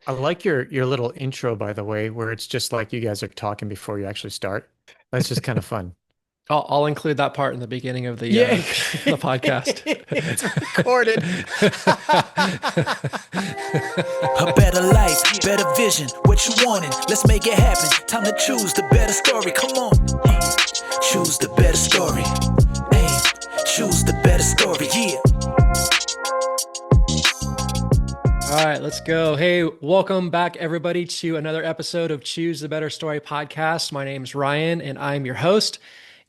I like your little intro, by the way, where it's just like you guys are talking before you actually start. That's just kind of fun. I'll include that part in the beginning of the Yeah, the podcast. it's recorded. A better life, better vision, what you wanting? Let's make it happen. Time to choose the better story. Come on. Choose the better story. Hey, choose the better story. Yeah. All right, let's go. Hey, welcome back, everybody, to another episode of Choose the Better Story podcast. My name's Ryan, and I'm your host.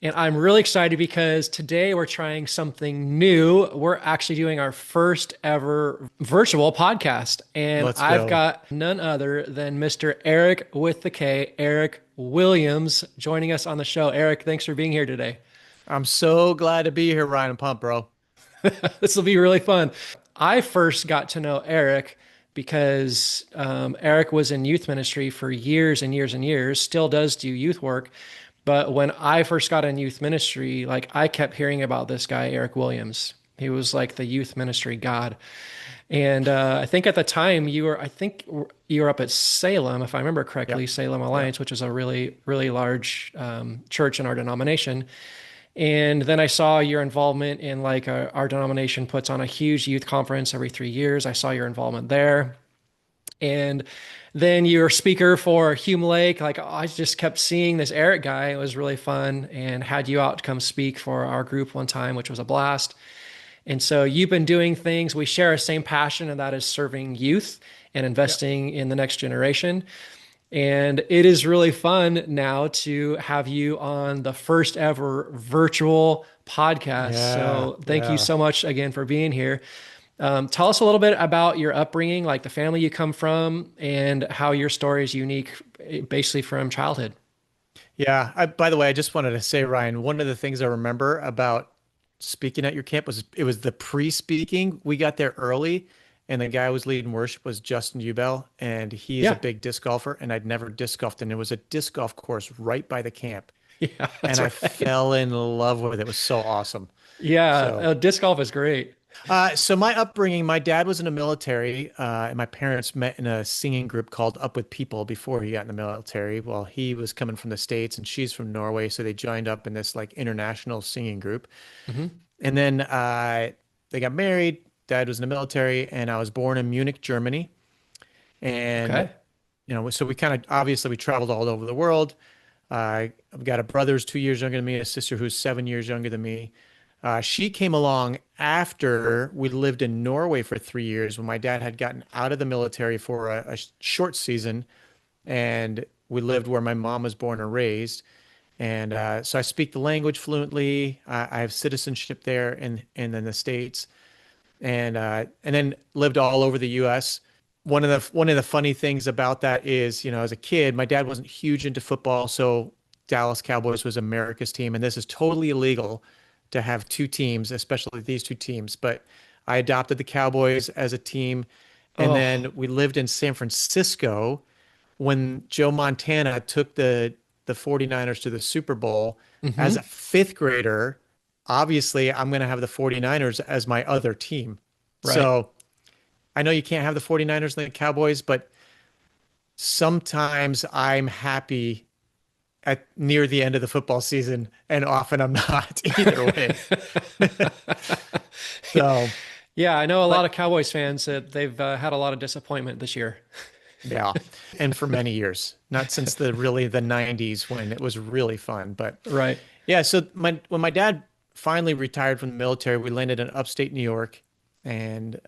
And I'm really excited because today we're trying something new. We're actually doing our first ever virtual podcast. And Let's I've go. got none other than Mr. Erik with the K, Erik Williams, joining us on the show. Erik, thanks for being here today. I'm so glad to be here, Ryan and Pump, bro. This will be really fun. I first got to know Erik because Erik was in youth ministry for years and years and years, still does do youth work. But when I first got in youth ministry, like I kept hearing about this guy, Erik Williams. He was like the youth ministry god. And I think at the time you were up at Salem, if I remember correctly, Yep. Salem Yep. Alliance, which is a really, really large church in our denomination. And then I saw your involvement in like our denomination puts on a huge youth conference every 3 years. I saw your involvement there. And then you're a speaker for Hume Lake. Like I just kept seeing this Erik guy. It was really fun and had you out to come speak for our group one time, which was a blast. And so you've been doing things. We share a same passion, and that is serving youth and Yep. investing in the next generation. And it is really fun now to have you on the first ever virtual podcast. Yeah. So thank you Yeah. so much again for being here. Tell us a little bit about your upbringing, like the family you come from, and how your story is unique, basically from childhood. Yeah. By the way, I just wanted to say, Ryan, one of the things I remember about speaking at your camp was it was the pre-speaking. We got there early, and the guy who was leading worship was Justin Ubel, and he is a Yeah, big disc golfer, and I'd never disc golfed, and there was a disc golf course right by the camp, yeah, and that's I right. fell in love with it. It was so awesome. Yeah, So, disc golf is great. so my upbringing, my dad was in the military, and my parents met in a singing group called Up With People before he got in the military. Well, he was coming from the States and she's from Norway, so they joined up in this like international singing group. Hmm. And then they got married. Dad was in the military, and I was born in Munich, Germany. And Okay. so we kind of obviously we traveled all over the world. I've got a brother who's 2 years younger than me, a sister who's 7 years younger than me. She came along after we lived in Norway for 3 years when my dad had gotten out of the military for a short season, and we lived where my mom was born and raised. And so I speak the language fluently. I have citizenship there in the States, and then lived all over the U.S. One of the funny things about that is, as a kid, my dad wasn't huge into football, so Dallas Cowboys was America's team, and this is totally illegal to have two teams, especially these two teams. But I adopted the Cowboys as a team, and Oh, then we lived in San Francisco when Joe Montana took the 49ers to the Super Bowl as a hmm. fifth grader. Obviously, I'm going to have the 49ers as my other team. Right. So I know you can't have the 49ers and the Cowboys, but sometimes I'm happy at near the end of the football season, and often I'm not either way. So, Yeah, I know a lot but of Cowboys fans that they've had a lot of disappointment this year. yeah, and for many years, not since the 90s when it was really fun, but Right. yeah. So when my dad finally retired from the military, we landed in upstate New York, and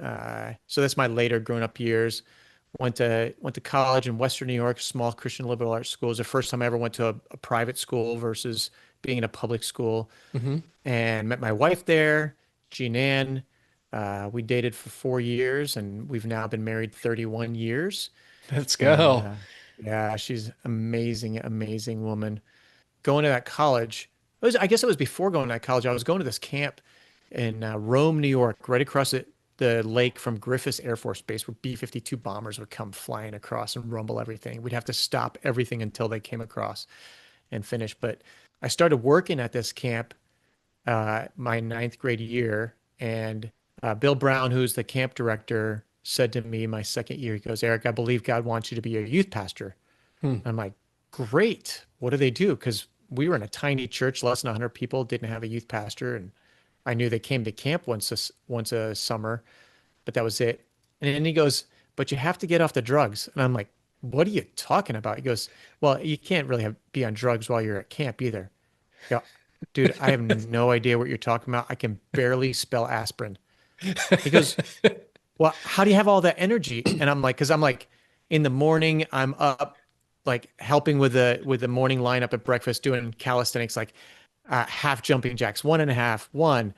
so that's my later grown up years. Went to college in Western New York, small Christian liberal arts school. It was the first time I ever went to a private school versus being in a public school, Hmm. and met my wife there, Jean Ann. We dated for 4 years, and we've now been married 31 years. Let's And go. yeah, she's amazing, amazing woman. Going to that college, I guess it was before going to that college. I was going to this camp in Rome, New York, right across the lake from Griffiths Air Force Base, where B-52 bombers would come flying across and rumble everything. We'd have to stop everything until they came across and finish. But I started working at this camp my ninth grade year, and Bill Brown, who's the camp director, said to me my second year, he goes, Eric, I believe God wants you to be a youth pastor. Hmm. I'm like, great. What do they do? Because we were in a tiny church, less than 100 people, didn't have a youth pastor. And I knew they came to camp once a summer, but that was it. And then he goes, but you have to get off the drugs. And I'm like, what are you talking about? He goes, well, you can't really be on drugs while you're at camp either. Yeah, dude, I have no idea what you're talking about. I can barely spell aspirin. He goes, well, how do you have all that energy? And I'm like, because I'm like, in the morning, I'm up, like helping with the morning lineup at breakfast, doing calisthenics, like half jumping jacks, 1.5, 1,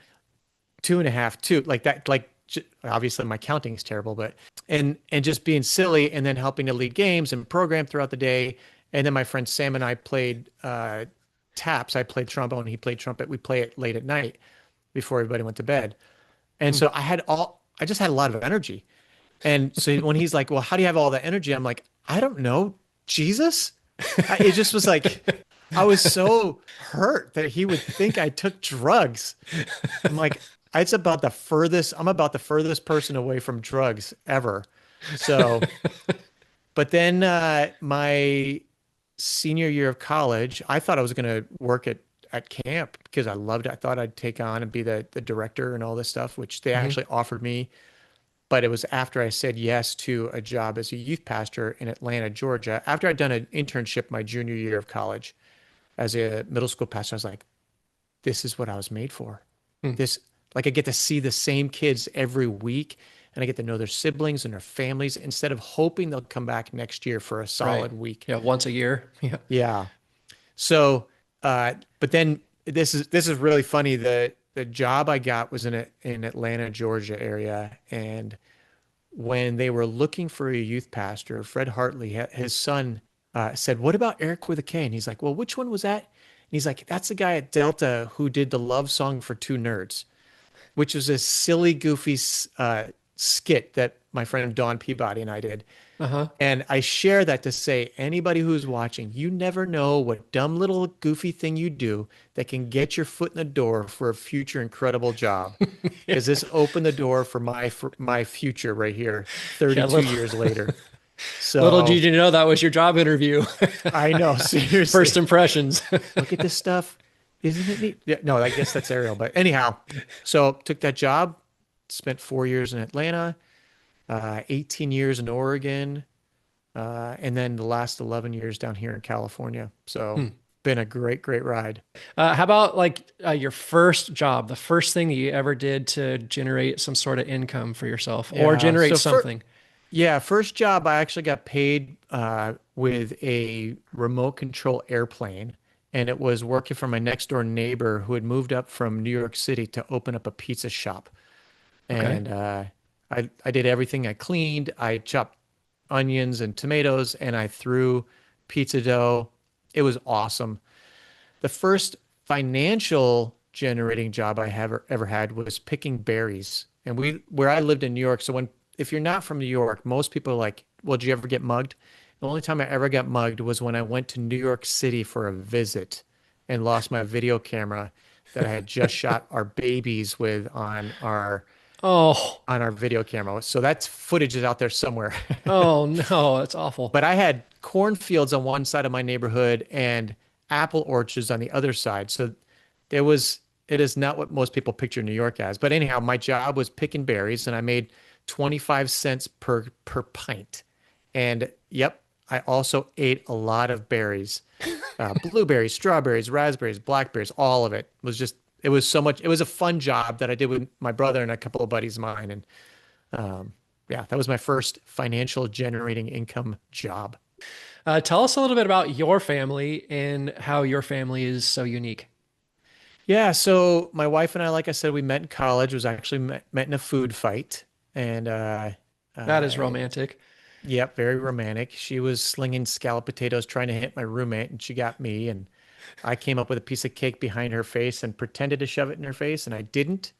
2.5, 2, like that. Like obviously, my counting is terrible, but and just being silly, and then helping to lead games and program throughout the day. And then my friend Sam and I played taps. I played trombone. He played trumpet. We play it late at night before everybody went to bed. And so I just had a lot of energy. And so when he's like, well, how do you have all that energy? I'm like, I don't know, Jesus. It just was like, I was so hurt that he would think I took drugs. I'm like, I'm about the furthest person away from drugs ever. So, but then my senior year of college, I thought I was going to work at camp because I loved it. I thought I'd take on and be the director and all this stuff, which they actually offered me. But it was after I said yes to a job as a youth pastor in Atlanta, Georgia. After I'd done an internship my junior year of college as a middle school pastor, I was like, this is what I was made for. This, like, I get to see the same kids every week, and I get to know their siblings and their families instead of hoping they'll come back next year for a solid week. Yeah, once a year. Yeah. Yeah. So, but then this is really funny. The job I got was in Atlanta, Georgia area, and when they were looking for a youth pastor, Fred Hartley, his son, said, "What about Eric with a K?" And he's like, "Well, which one was that?" And he's like, "That's the guy at Delta who did the love song for Two Nerds," which was a silly, goofy skit that my friend Dawn Peabody and I did. And I share that to say, anybody who's watching, you never know what dumb little goofy thing you do that can get your foot in the door for a future incredible job. Because this opened the door for my future right here, 32 years later. So little did you know that was your job interview. I know, seriously. First impressions. Look at this stuff. Isn't it neat? Yeah, no, I guess that's Ariel. But anyhow, so took that job, spent 4 years in Atlanta, 18 years in Oregon, and then the last 11 years down here in California. So been a great, great ride. How about like your first job, the first thing that you ever did to generate some sort of income for yourself or generate something? First job, I actually got paid with a remote control airplane. And it was working for my next door neighbor who had moved up from New York City to open up a pizza shop. And I did everything. I cleaned, I chopped onions and tomatoes, and I threw pizza dough. It was awesome. The first financial generating job I ever had was picking berries. And where I lived in New York, so if you're not from New York, most people are like, well, did you ever get mugged? The only time I ever got mugged was when I went to New York City for a visit and lost my video camera that I had just shot our babies with on our video camera. So that's footage is out there somewhere. Oh no, that's awful. But I had cornfields on one side of my neighborhood and apple orchards on the other side. So it is not what most people picture New York as. But anyhow, my job was picking berries, and I made 25 cents per pint. And yep, I also ate a lot of berries, blueberries, strawberries, raspberries, blackberries, all of it. It was so much. It was a fun job that I did with my brother and a couple of buddies of mine. And that was my first financial generating income job. Tell us a little bit about your family and how your family is so unique. Yeah. So my wife and I, like I said, we met in college, was actually met in a food fight. And that is romantic. Yep, very romantic. She was slinging scalloped potatoes trying to hit my roommate, and she got me. And I came up with a piece of cake behind her face and pretended to shove it in her face, and I didn't.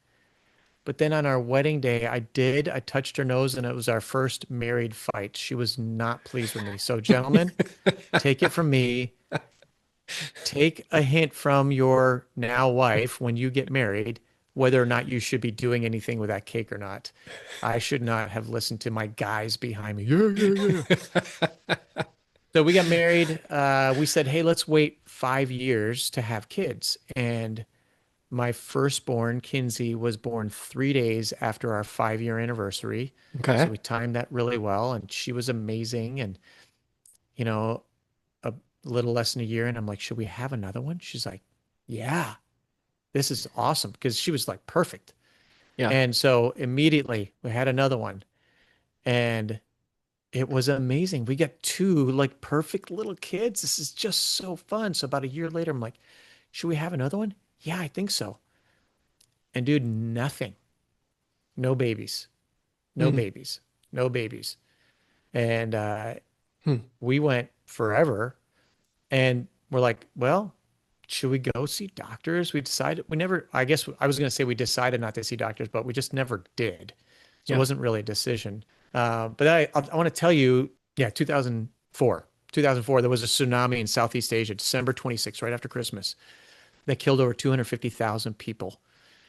But then on our wedding day, I did. I touched her nose, and it was our first married fight. She was not pleased with me. So, gentlemen, take it from me. Take a hint from your now wife when you get married. whether or not you should be doing anything with that cake or not. I should not have listened to my guys behind me. Yeah, yeah, yeah. So we got married. We said, hey, let's wait 5 years to have kids. And my firstborn, Kinsey, was born 3 days after our 5 year anniversary. So Okay. we timed that really well. And she was amazing. And, you know, a little less than a year. And I'm like, should we have another one? She's like, yeah, this is awesome. Because she was like perfect. Yeah. And so immediately we had another one. And it was amazing. We got two like perfect little kids. This is just so fun. So about a year later, I'm like, should we have another one? Yeah, I think so. And dude, nothing. No babies. No Mm. babies. No babies. And Hmm. we went forever. And we're like, well, should we go see doctors? We decided, we never, I guess I was going to say we decided not to see doctors, but we just never did. So it Yeah. wasn't really a decision. But I want to tell you, yeah, 2004, there was a tsunami in Southeast Asia, December 26th, right after Christmas, that killed over 250,000 people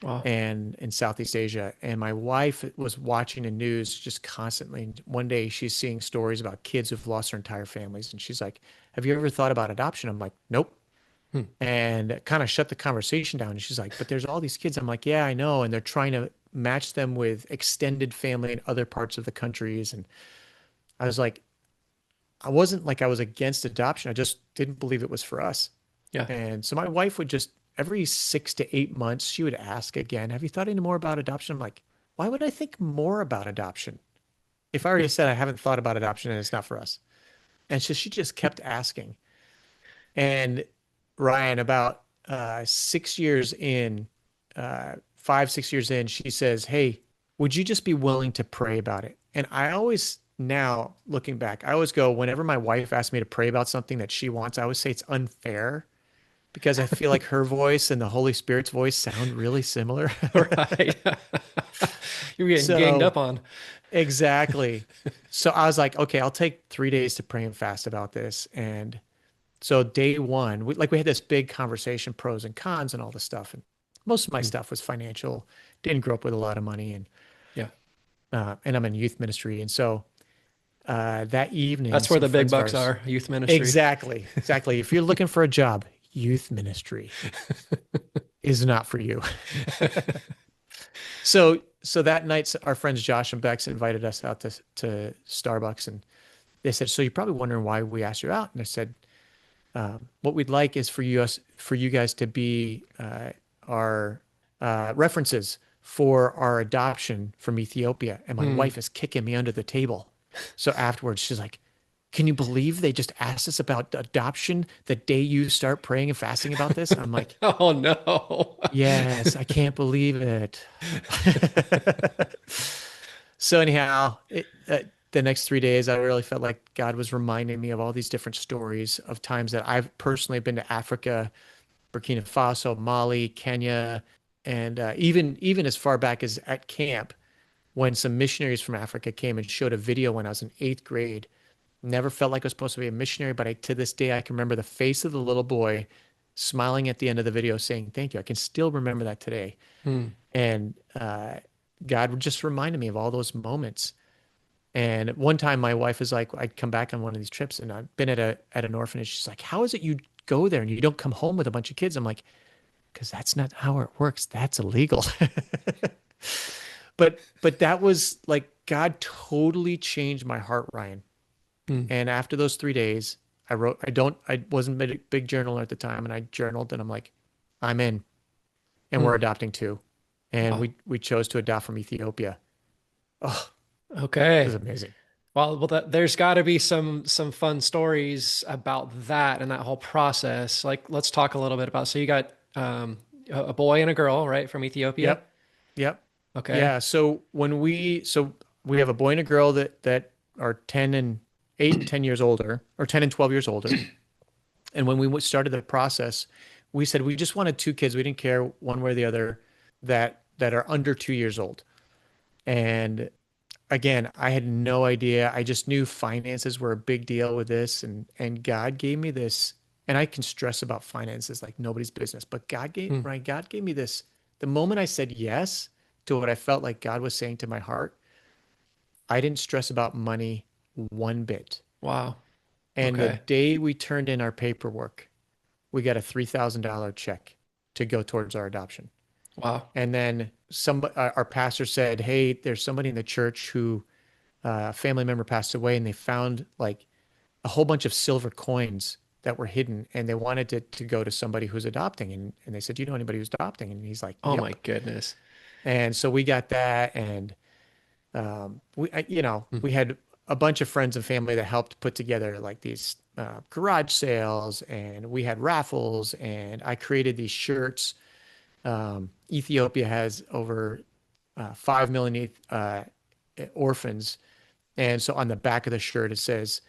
Wow. and in Southeast Asia. And my wife was watching the news just constantly. And one day she's seeing stories about kids who've lost their entire families. And she's like, have you ever thought about adoption? I'm like, nope. Hmm. And kind of shut the conversation down. And she's like, but there's all these kids. I'm like, yeah, I know. And they're trying to match them with extended family in other parts of the countries. And I was like, I wasn't like I was against adoption. I just didn't believe it was for us. Yeah. And so my wife would just every 6 to 8 months, she would ask again, have you thought any more about adoption? I'm like, why would I think more about adoption? If I already said I haven't thought about adoption and it's not for us. And so she just kept asking. And Ryan, about 6 years in, 5, 6 years in, she says, hey, would you just be willing to pray about it? And I always, now looking back, I always go, whenever my wife asks me to pray about something that she wants, I always say it's unfair because I feel like her voice and the Holy Spirit's voice sound really similar. Right. You're getting ganged So up on. exactly. So I was like, okay, I'll take 3 days to pray and fast about this. And so day one, we had this big conversation, pros and cons and all this stuff. And most of my Hmm. stuff was financial. Didn't grow up with a lot of money, Yeah. and I'm in youth ministry. And so that evening, That's where some the big friends of bucks ours, are, youth ministry. exactly, exactly. If you're looking for a job, youth ministry is not for you. So that night, our friends Josh and Bex invited us out to Starbucks, and they said, "So you're probably wondering why we asked you out." And I said, "What we'd like is for you guys to be our references for our adoption from Ethiopia." And my Hmm. wife is kicking me under the table. So afterwards, she's like, "Can you believe they just asked us about adoption the day you start praying and fasting about this?" I'm like, Oh no. yes, I can't believe it. So anyhow, the next 3 days, I really felt like God was reminding me of all these different stories of times that I've personally been to Africa, Burkina Faso, Mali, Kenya, and even as far back as at camp when some missionaries from Africa came and showed a video when I was in eighth grade. Never felt like I was supposed to be a missionary, but to this day, I can remember the face of the little boy smiling at the end of the video saying, thank you. I can still remember that today. Hmm. And God just reminded me of all those moments. And one time my wife is like, I'd come back on one of these trips and I've been at an orphanage. She's like, how is it you go there and you don't come home with a bunch of kids? I'm like, because that's not how it works. That's illegal. But that was like God totally changed my heart, Ryan. Hmm. And after those 3 days, I wasn't a big journaler at the time, and I journaled, and I'm like, I'm in, and we're Hmm. adopting too, and Wow. we chose to adopt from Ethiopia. Oh, it was Okay. amazing. There's got to be some fun stories about that and that whole process. Like, let's talk a little bit about. So you got a boy and a girl, right, from Ethiopia? Yep, yep, Okay. yeah. So we have a boy and a girl that are 10 and 8 and 10 years older, or 10 and 12 years older. And when we started the process, we said we just wanted two kids. We didn't care one way or the other that are under 2 years old. And again, I had no idea. I just knew finances were a big deal with this, and God gave me this. And I can stress about finances like nobody's business, but Hmm. God gave me the moment I said yes to what I felt like God was saying to my heart, I didn't stress about money one bit. Wow. And the Okay. day we turned in our paperwork, we got a $3,000 check to go towards our adoption. Wow. And then our pastor said, "Hey, there's somebody in the church who a family member passed away, and they found like a whole bunch of silver coins that were hidden, and they wanted to go to somebody who's adopting." And they said, "Do you know anybody who's adopting?" And he's like, Oh my "Yep." goodness. And so we got that, and Hmm. we had a bunch of friends and family that helped put together like these garage sales, and we had raffles, and I created these shirts. Ethiopia has over 5 million orphans. And so on the back of the shirt, it says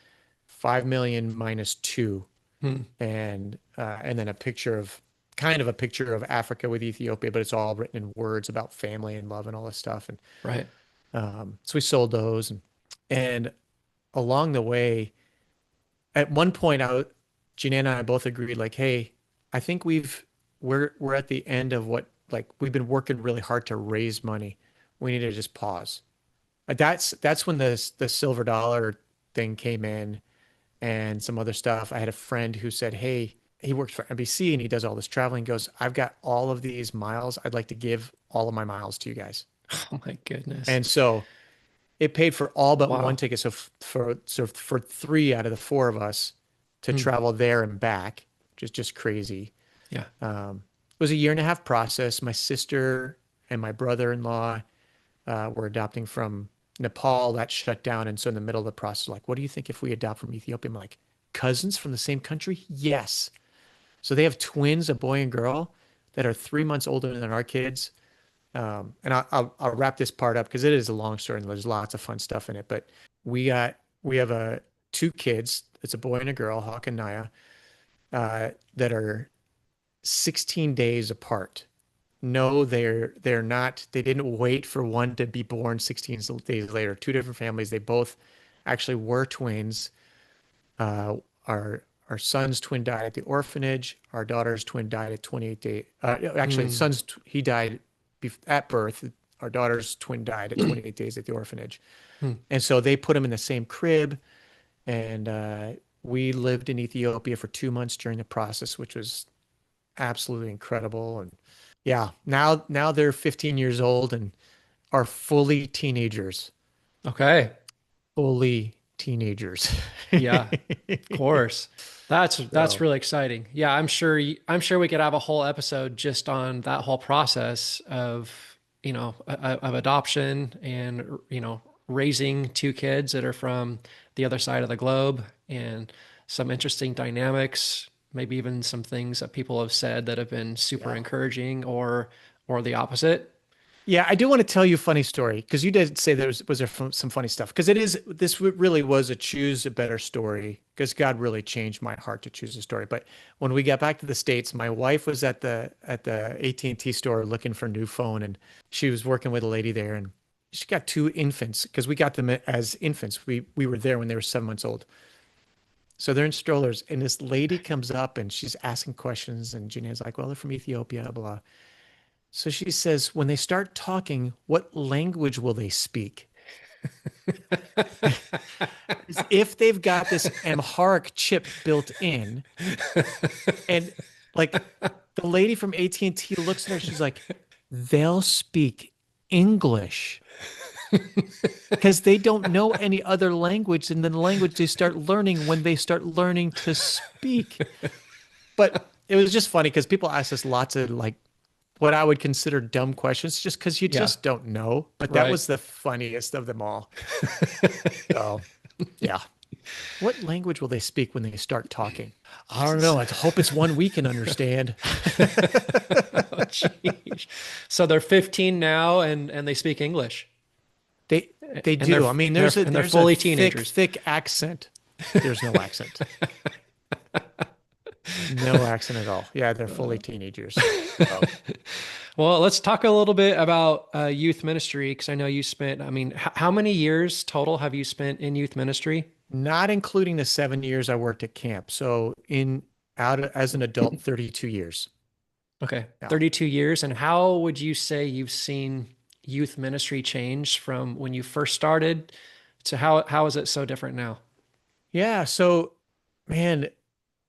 5 million minus two. Hmm. And then a picture of kind of a picture of Africa with Ethiopia, but it's all written in words about family and love and all this stuff. And Right. so we sold those. And along the way, at one point, Jeanette and I both agreed, like, hey, I think we're at the end of what, like, we've been working really hard to raise money. We need to just pause. That's when the silver dollar thing came in and some other stuff. I had a friend who said, "Hey, he works for NBC and he does all this traveling." He goes, "I've got all of these miles. I'd like to give all of my miles to you guys." Oh my goodness. And so it paid for all but one Wow. ticket. So for three out of the four of us to Hmm. travel there and back, which is just crazy. Yeah. It was a year and a half process. My sister and my brother-in-law were adopting from Nepal. That shut down. And so in the middle of the process, like, what do you think if we adopt from Ethiopia? I'm like, cousins from the same country? Yes. So they have twins, a boy and girl, that are 3 months older than our kids. And I'll wrap this part up because it is a long story and there's lots of fun stuff in it. But we have two kids. It's a boy and a girl, Hawk and Naya, that are 16 days apart. No, they're not. They didn't wait for one to be born 16 days later. Two different families. They both actually were twins. Uh, our son's twin died at the orphanage. Our daughter's twin died at 28 days. Actually, Hmm. he died at birth. Our daughter's twin died at 28 days at the orphanage. Hmm. And so they put him in the same crib, and we lived in Ethiopia for 2 months during the process, which was absolutely incredible. And yeah, now they're 15 years old and are fully teenagers, Okay. fully teenagers. Yeah. Of course. That's So really exciting. Yeah, I'm sure we could have a whole episode just on that whole process of, of adoption and, raising two kids that are from the other side of the globe and some interesting dynamics, maybe even some things that people have said that have been super yeah. encouraging or the opposite. Yeah, I do want to tell you a funny story because you did say some funny stuff because really was a choose a better story because God really changed my heart to choose a story. But when we got back to the States, my wife was at the AT&T store looking for a new phone, and she was working with a lady there, and she got two infants because we got them as infants. We were there when they were 7 months old. So they're in strollers, and this lady comes up and she's asking questions, and Janae's like, "Well, they're from Ethiopia, blah." So she says, when they start talking, what language will they speak? As if they've got this Amharic chip built in. And like the lady from AT&T looks at her, she's like, they'll speak English because they don't know any other language than the language they start learning when they start learning to speak. But it was just funny because people ask us lots of like what I would consider dumb questions just because you Yeah, just don't know. But that right. was the funniest of them all. So, yeah. What language will they speak when they start talking? I don't know. I hope it's one we can understand. Oh, geez. So they're 15 now and they speak English They they and they're do. I mean, they're and they're there's a fully thick teenagers. thick accent. There's no accent. No accent at all. Yeah, they're fully teenagers. So, Well, let's talk a little bit about youth ministry because I know you spent, I mean, how many years total have you spent in youth ministry? not including the 7 years I worked at camp. So in out as an adult, 32 years. Okay. Yeah. 32 years. And how would you say you've seen youth ministry change from when you first started to how is it so different now? Yeah. So, man,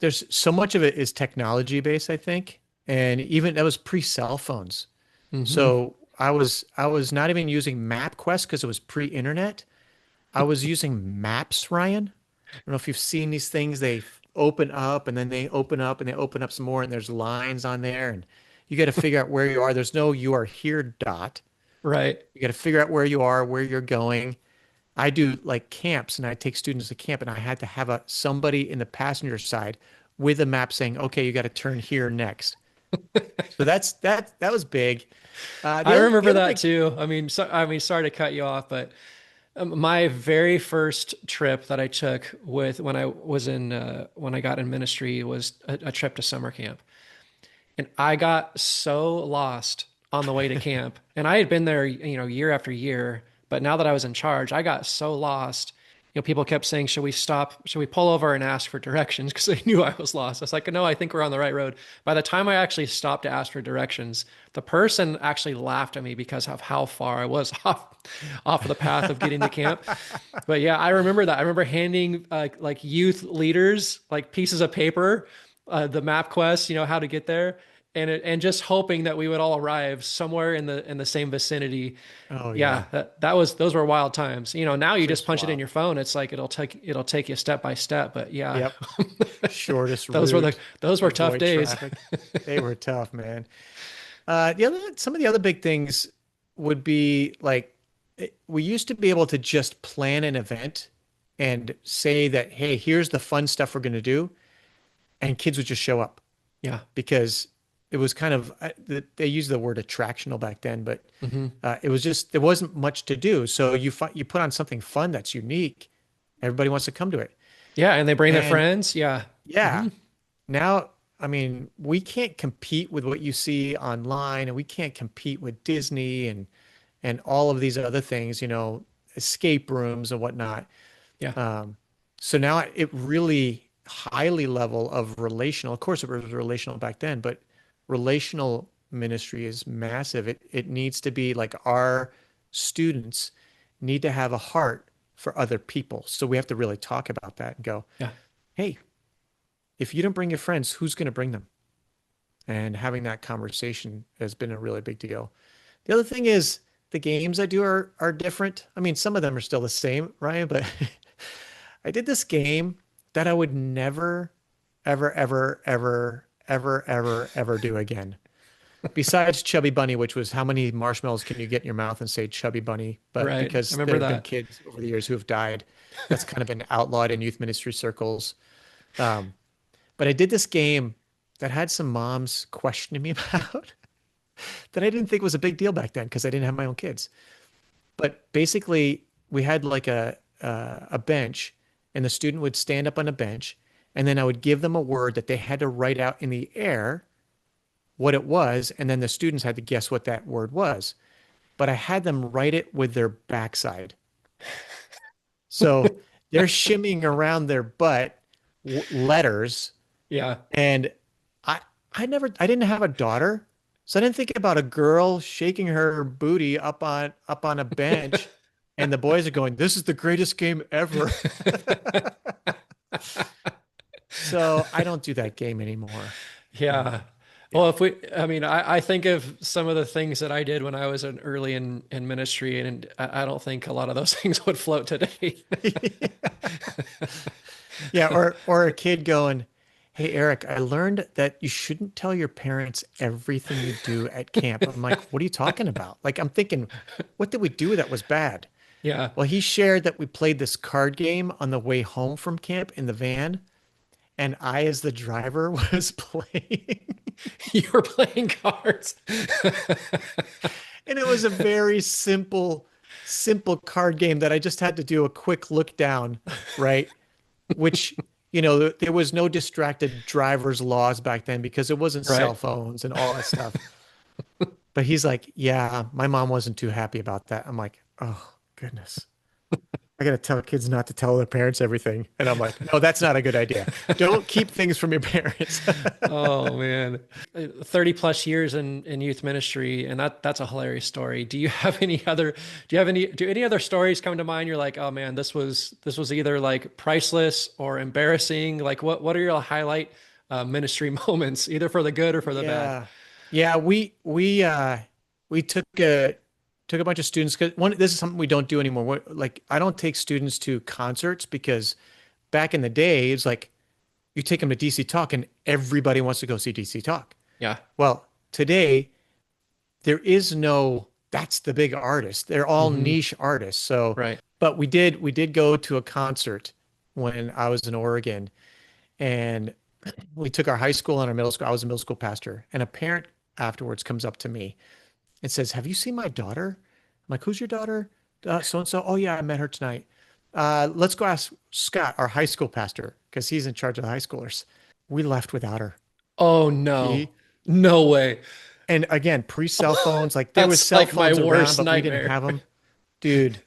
there's so much of it is technology based, I think. And even that was pre-cell phones. Hmm. So I was not even using MapQuest because it was pre-internet. I was using Maps, Ryan. I don't know if you've seen these things. They open up and then they open up and they open up some more and there's lines on there and you got to figure out where you are. There's no you are here dot. Right. You got to figure out where you are, where you're going. I do like camps and I take students to camp and I had to have somebody in the passenger side with a map saying, okay, you got to turn here next. So that was big. I The remember other that big, too. I mean, sorry to cut you off, but my very first trip that I took with when I was in when I got in ministry was a trip to summer camp. And I got so lost on the way to camp. And I had been there, year after year, but now that I was in charge, I got so lost. People kept saying, "Should we stop? Should we pull over and ask for directions?" Because they knew I was lost. I was like, "No, I think we're on the right road." By the time I actually stopped to ask for directions, the person actually laughed at me because of how far I was off of the path of getting to camp. But yeah, I remember that. I remember handing like youth leaders like pieces of paper, the map quest, how to get there, and just hoping that we would all arrive somewhere in the same vicinity. oh Yeah, yeah, that was those were wild times. Now you just just punch it in wild. your phone. It's like it'll take you step by step. But yeah, Yep. Shortest those were the route, those were tough avoid days. traffic. They were tough, man. Some of the other big things would be like we used to be able to just plan an event and say that, hey, here's the fun stuff we're going to do, and kids would just show up Yeah. because it was kind of they used the word attractional back then, but Hmm. it was just there wasn't much to do. So you put on something fun that's unique, everybody wants to come to it, Yeah, and they bring their and friends. Yeah. yeah. Hmm. Now, I mean, we can't compete with what you see online, and we can't compete with Disney and all of these other things, escape rooms and whatnot. Yeah. Um, so now it really highly level of relational. Of course, it was relational back then, but relational ministry is massive. It needs to be like our students need to have a heart for other people. So we have to really talk about that and go, Yeah. hey, if you don't bring your friends, who's going to bring them? And having that conversation has been a really big deal. The other thing is the games I do are different. I mean, some of them are still the same, Ryan, but I did this game that I would never, ever, ever, ever, ever, ever, ever do again. Besides Chubby Bunny, which was how many marshmallows can you get in your mouth and say Chubby Bunny? But Right. I because there remember have been that. kids over the years who have died, that's kind of been outlawed in youth ministry circles. Um, but I did this game that had some moms questioning me about that I didn't think was a big deal back then because I didn't have my own kids. But basically, we had like a bench, and the student would stand up on a bench, and then I would give them a word that they had to write out in the air what it was, and then the students had to guess what that word was. But I had them write it with their backside. So they're shimmying around their butt letters. Yeah. And I I didn't have a daughter, so I didn't think about a girl shaking her booty up on a bench and the boys are going, "This is the greatest game ever." So I don't do that game anymore. Yeah. Well, Yeah. I mean, I think of some of the things that I did when I was early in ministry, and I don't think a lot of those things would float today. Yeah, or a kid going, "Hey Eric, I learned that you shouldn't tell your parents everything you do at camp." I'm like, "What are you talking about?" Like I'm thinking, "What did we do that was bad?" Yeah. Well, he shared that we played this card game on the way home from camp in the van, and I, as the driver, was playing. You were playing cards. And it was a very simple card game that I just had to do a quick look down, right? Which, there was no distracted driver's laws back then because it wasn't cell Right. phones and all that stuff. But he's like, yeah, my mom wasn't too happy about that. I'm like, oh, goodness. I got to tell kids not to tell their parents everything. And I'm like, no, that's not a good idea. Don't keep things from your parents. Oh man. 30 plus years in youth ministry, and that's a hilarious story. Do you have any other do any other stories come to mind? You're like, oh man, this was either like priceless or embarrassing. Like what are your highlight ministry moments, either for the good or for the bad? Yeah. Yeah, we took a bunch of students because one this is something we don't do anymore. Like I don't take students to concerts because back in the day it's like you take them to DC Talk and everybody wants to go see DC Talk. Yeah. Well, today there is no that's the big artist. They're all Hmm. niche artists. So, Right. but we did go to a concert when I was in Oregon, and we took our high school and our middle school. I was a middle school pastor, and a parent afterwards comes up to me and says, "Have you seen my daughter?" I'm like, "Who's your daughter?" So and so. Oh yeah, I met her tonight. Let's go ask Scott, our high school pastor, because he's in charge of the high schoolers. We left without her. Oh no. She No way. And again, pre-cell phones, like there was That's cell like my phones around, worst but we didn't nightmare. have them. Dude,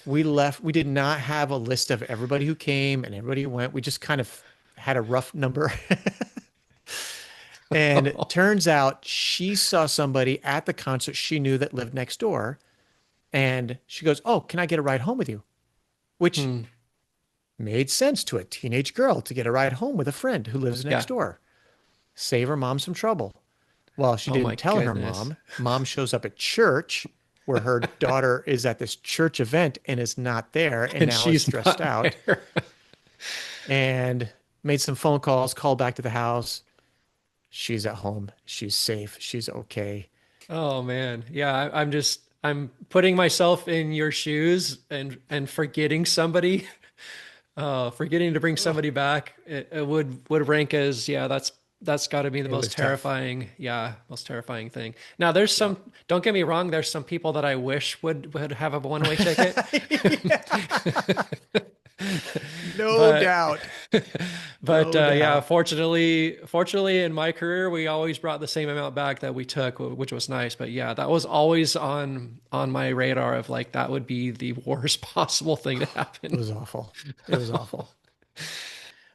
we left. We did not have a list of everybody who came and everybody who went. We just kind of had a rough number. And it turns out she saw somebody at the concert she knew that lived next door. And she goes, "Oh, can I get a ride home with you?" Which Hmm. made sense to a teenage girl to get a ride home with a friend who lives next Yeah. door. Save her mom some trouble. Well, she Oh didn't my tell her goodness. mom. Mom shows up at church where her daughter is at this church event and is not there and And now is she's stressed not out there. and made some phone calls, called back to the house. She's at home. She's safe. She's okay. Oh man. Yeah, I'm putting myself in your shoes and forgetting somebody, forgetting to bring Oh, somebody back. It would rank as, yeah, that's got to be the it most was tough. terrifying, yeah, most terrifying thing. Now there's Yeah. some, don't get me wrong, there's some people that I wish would have a one-way ticket. Yeah. No But doubt. but No yeah, doubt. fortunately in my career, we always brought the same amount back that we took, which was nice. But yeah, that was always on my radar of like that would be the worst possible thing to It happen. was awful. It was awful.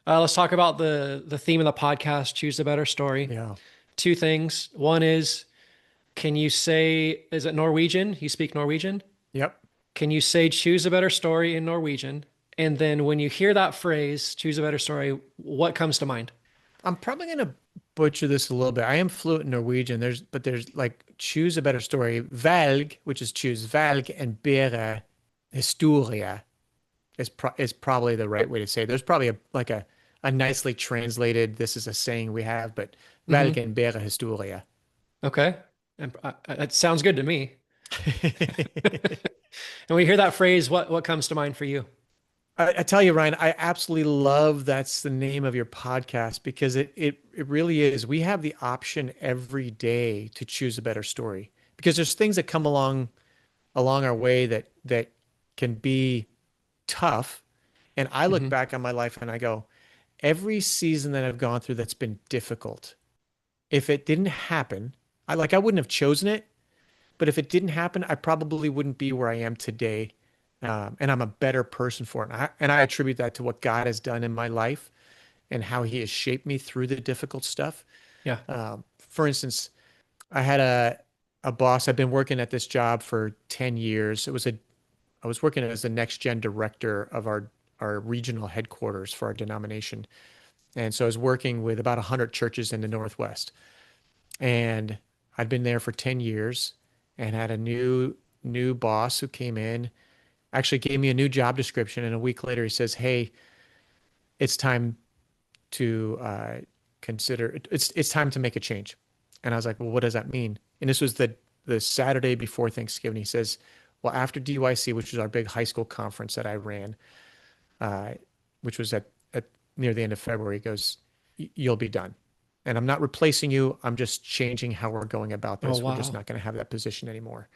Let's talk about the theme of the podcast, choose a better story. Yeah. Two things. One is, can you say, is it Norwegian? You speak Norwegian? Yep. Can you say choose a better story in Norwegian? And then when you hear that phrase, choose a better story, what comes to mind? I'm probably gonna butcher this a little bit. I am fluent in Norwegian. There's like choose a better story. Velg, which is choose, velg, and bedre historia is probably the right way to say it. There's probably a nicely translated. This is a saying we have, but velg Hmm. and bedre historia. Okay. And it sounds good to me. And when you hear that phrase, what comes to mind for you? I tell you, Ryan, I absolutely love that's the name of your podcast because it really is. We have the option every day to choose a better story because there's things that come along our way that can be tough. And I look Hmm. back on my life and I go, every season that I've gone through that's been difficult, if it didn't happen, I wouldn't have chosen it, but if it didn't happen, I probably wouldn't be where I am today. And I'm a better person for it. And I attribute that to what God has done in my life and how he has shaped me through the difficult stuff. Yeah. For instance, I had a boss. I've been working at this job for 10 years. I was working as the next gen director of our regional headquarters for our denomination. And so I was working with about 100 churches in the Northwest. And I'd been there for 10 years and had a new boss who came in, actually gave me a new job description. And a week later, he says, "Hey, it's time to consider, it's time to make a change." And I was like, "Well, what does that mean?" And this was the Saturday before Thanksgiving. He says, "Well, after DYC, which was our big high school conference that I ran, uh, which was at near the end of February, he goes, you'll be done. And I'm not replacing you. I'm just changing how we're going about Oh this. We're just wow. not going to have that position anymore."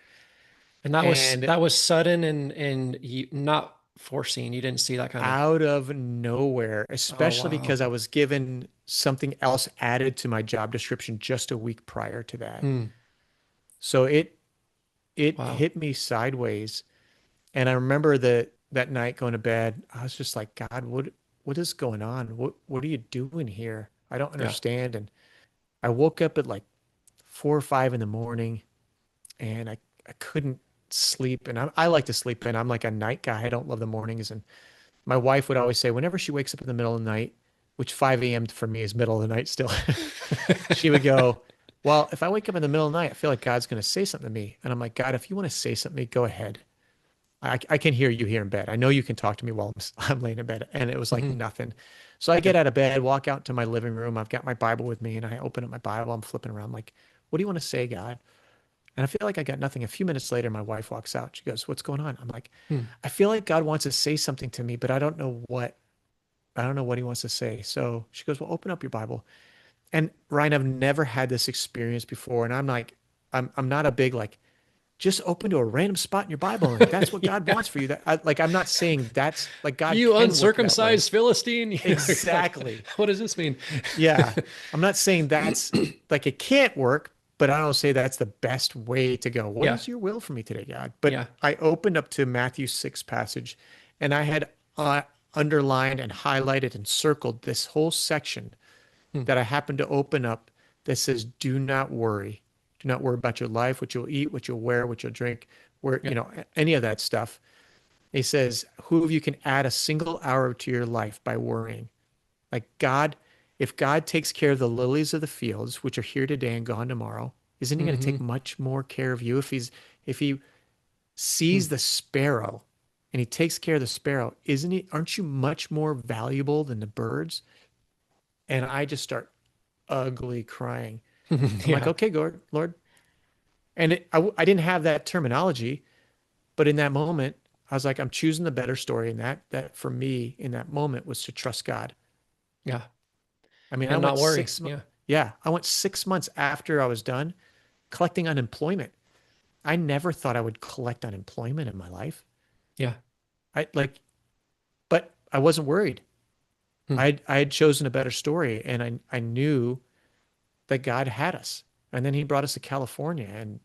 And that was And that was sudden and you, not foreseen. You didn't see that coming. out of nowhere, Oh especially wow. because I was given something else added to my job description just a week prior to that. Hmm. So it Wow. hit me sideways. And I remember that night going to bed, I was just like, God, what is going on? What are you doing here? I don't Yeah. understand. And I woke up at like 4 or 5 in the morning, and I couldn't sleep. And I like to sleep in. I'm like a night guy. I don't love the mornings. And my wife would always say, whenever she wakes up in the middle of the night, which 5 a.m. for me is middle of the night still, she would go, well, if I wake up in the middle of the night, I feel like God's going to say something to me. And I'm like, God, if you want to say something to me, go ahead. I can hear you here in bed. I know you can talk to me while I'm laying in bed. And it was like Hmm. nothing. So I Yeah. get out of bed, walk out to my living room. I've got my Bible with me, and I open up my Bible. I'm flipping around. I'm like, what do you want to say, God? And I feel like I got nothing. A few minutes later, my wife walks out. She goes, what's going on? I'm like, Hmm. I feel like God wants to say something to me, but I don't know what. I don't know what he wants to say. So she goes, well, open up your Bible. And Ryan, I've never had this experience before. And I'm like, I'm not a big like, just open to a random spot in your Bible and that's what God Yeah. wants for you. I'm not saying that's like God You can work that way. uncircumcised Philistine. You're like, Exactly. what does this mean? Yeah. I'm not saying that's like it can't work, but I don't say that's the best way to go. What Yeah. is your will for me today, God? But Yeah. I opened up to Matthew 6 passage, and I had underlined and highlighted and circled this whole section Hmm. that I happened to open up that says, do not worry. Do not worry about your life, what you'll eat, what you'll wear, what you'll drink, where, Yeah. any of that stuff. He says, who of you can add a single hour to your life by worrying? Like God, if God takes care of the lilies of the fields, which are here today and gone tomorrow, isn't he going to Hmm. take much more care of you if he Hmm. sees the sparrow and he takes care of the sparrow, aren't you much more valuable than the birds? And I just start ugly crying. I'm like, Yeah. okay, Lord. And I didn't have that terminology, but in that moment, I was like, I'm choosing the better story. And that for me in that moment was to trust God. Yeah. I mean, And not worry. Yeah. I went 6 months after I was done collecting unemployment. I never thought I would collect unemployment in my life. Yeah. I like, but I wasn't worried. Hmm. I had chosen a better story, and I knew that God had us. And then he brought us to California, and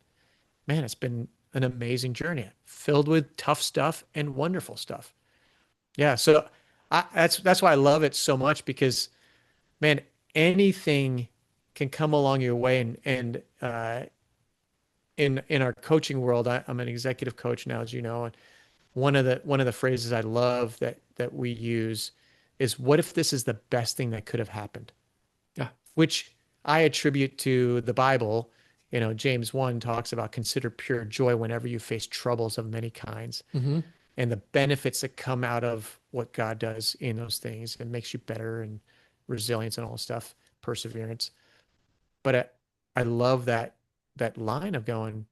man, it's been an amazing journey filled with tough stuff and wonderful stuff. Yeah. So that's why I love it so much because, man, anything can come along your way. And in our coaching world, I'm an executive coach now, as you know. And one of the phrases I love that we use is, what if this is the best thing that could have happened? Yeah. Which I attribute to the Bible. James 1 talks about consider pure joy whenever you face troubles of many kinds, Hmm. and the benefits that come out of what God does in those things. It makes you better, and resilience and all stuff, perseverance. But I love that line of going,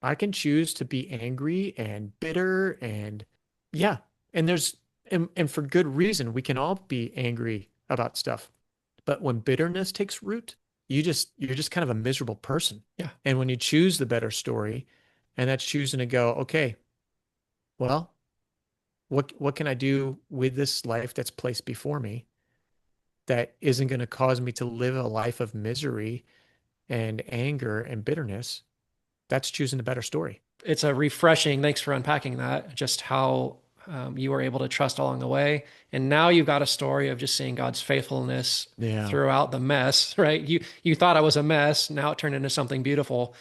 I can choose to be angry and bitter and yeah, and and for good reason. We can all be angry about stuff. But when bitterness takes root, you're just kind of a miserable person. Yeah. And when you choose the better story, and that's choosing to go, okay, well, what can I do with this life that's placed before me that isn't going to cause me to live a life of misery and anger and bitterness? That's choosing the better story. It's a refreshing. Thanks for unpacking that. Just how you were able to trust along the way, and now you've got a story of just seeing God's faithfulness Yeah. throughout the mess. Right? You thought I was a mess. Now it turned into something beautiful,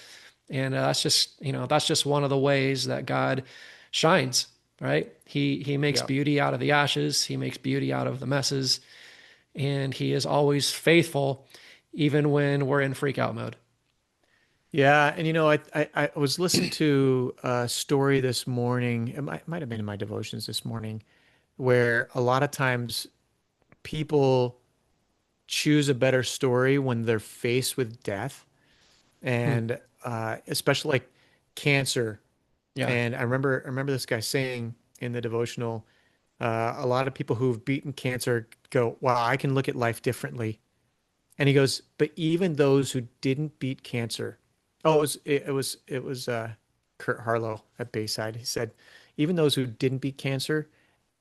and that's just one of the ways that God shines. Right? He makes Yeah. beauty out of the ashes. He makes beauty out of the messes, and He is always faithful, even when we're in freak out mode. Yeah, and I was listening to a story this morning. It might have been in my devotions this morning, where a lot of times people choose a better story when they're faced with death, Hmm. and especially like cancer. Yeah. And I remember this guy saying in the devotional, a lot of people who've beaten cancer go, "Wow, I can look at life differently." And he goes, but even those who didn't beat cancer, oh, it was Kurt Harlow at Bayside. He said, even those who didn't beat cancer,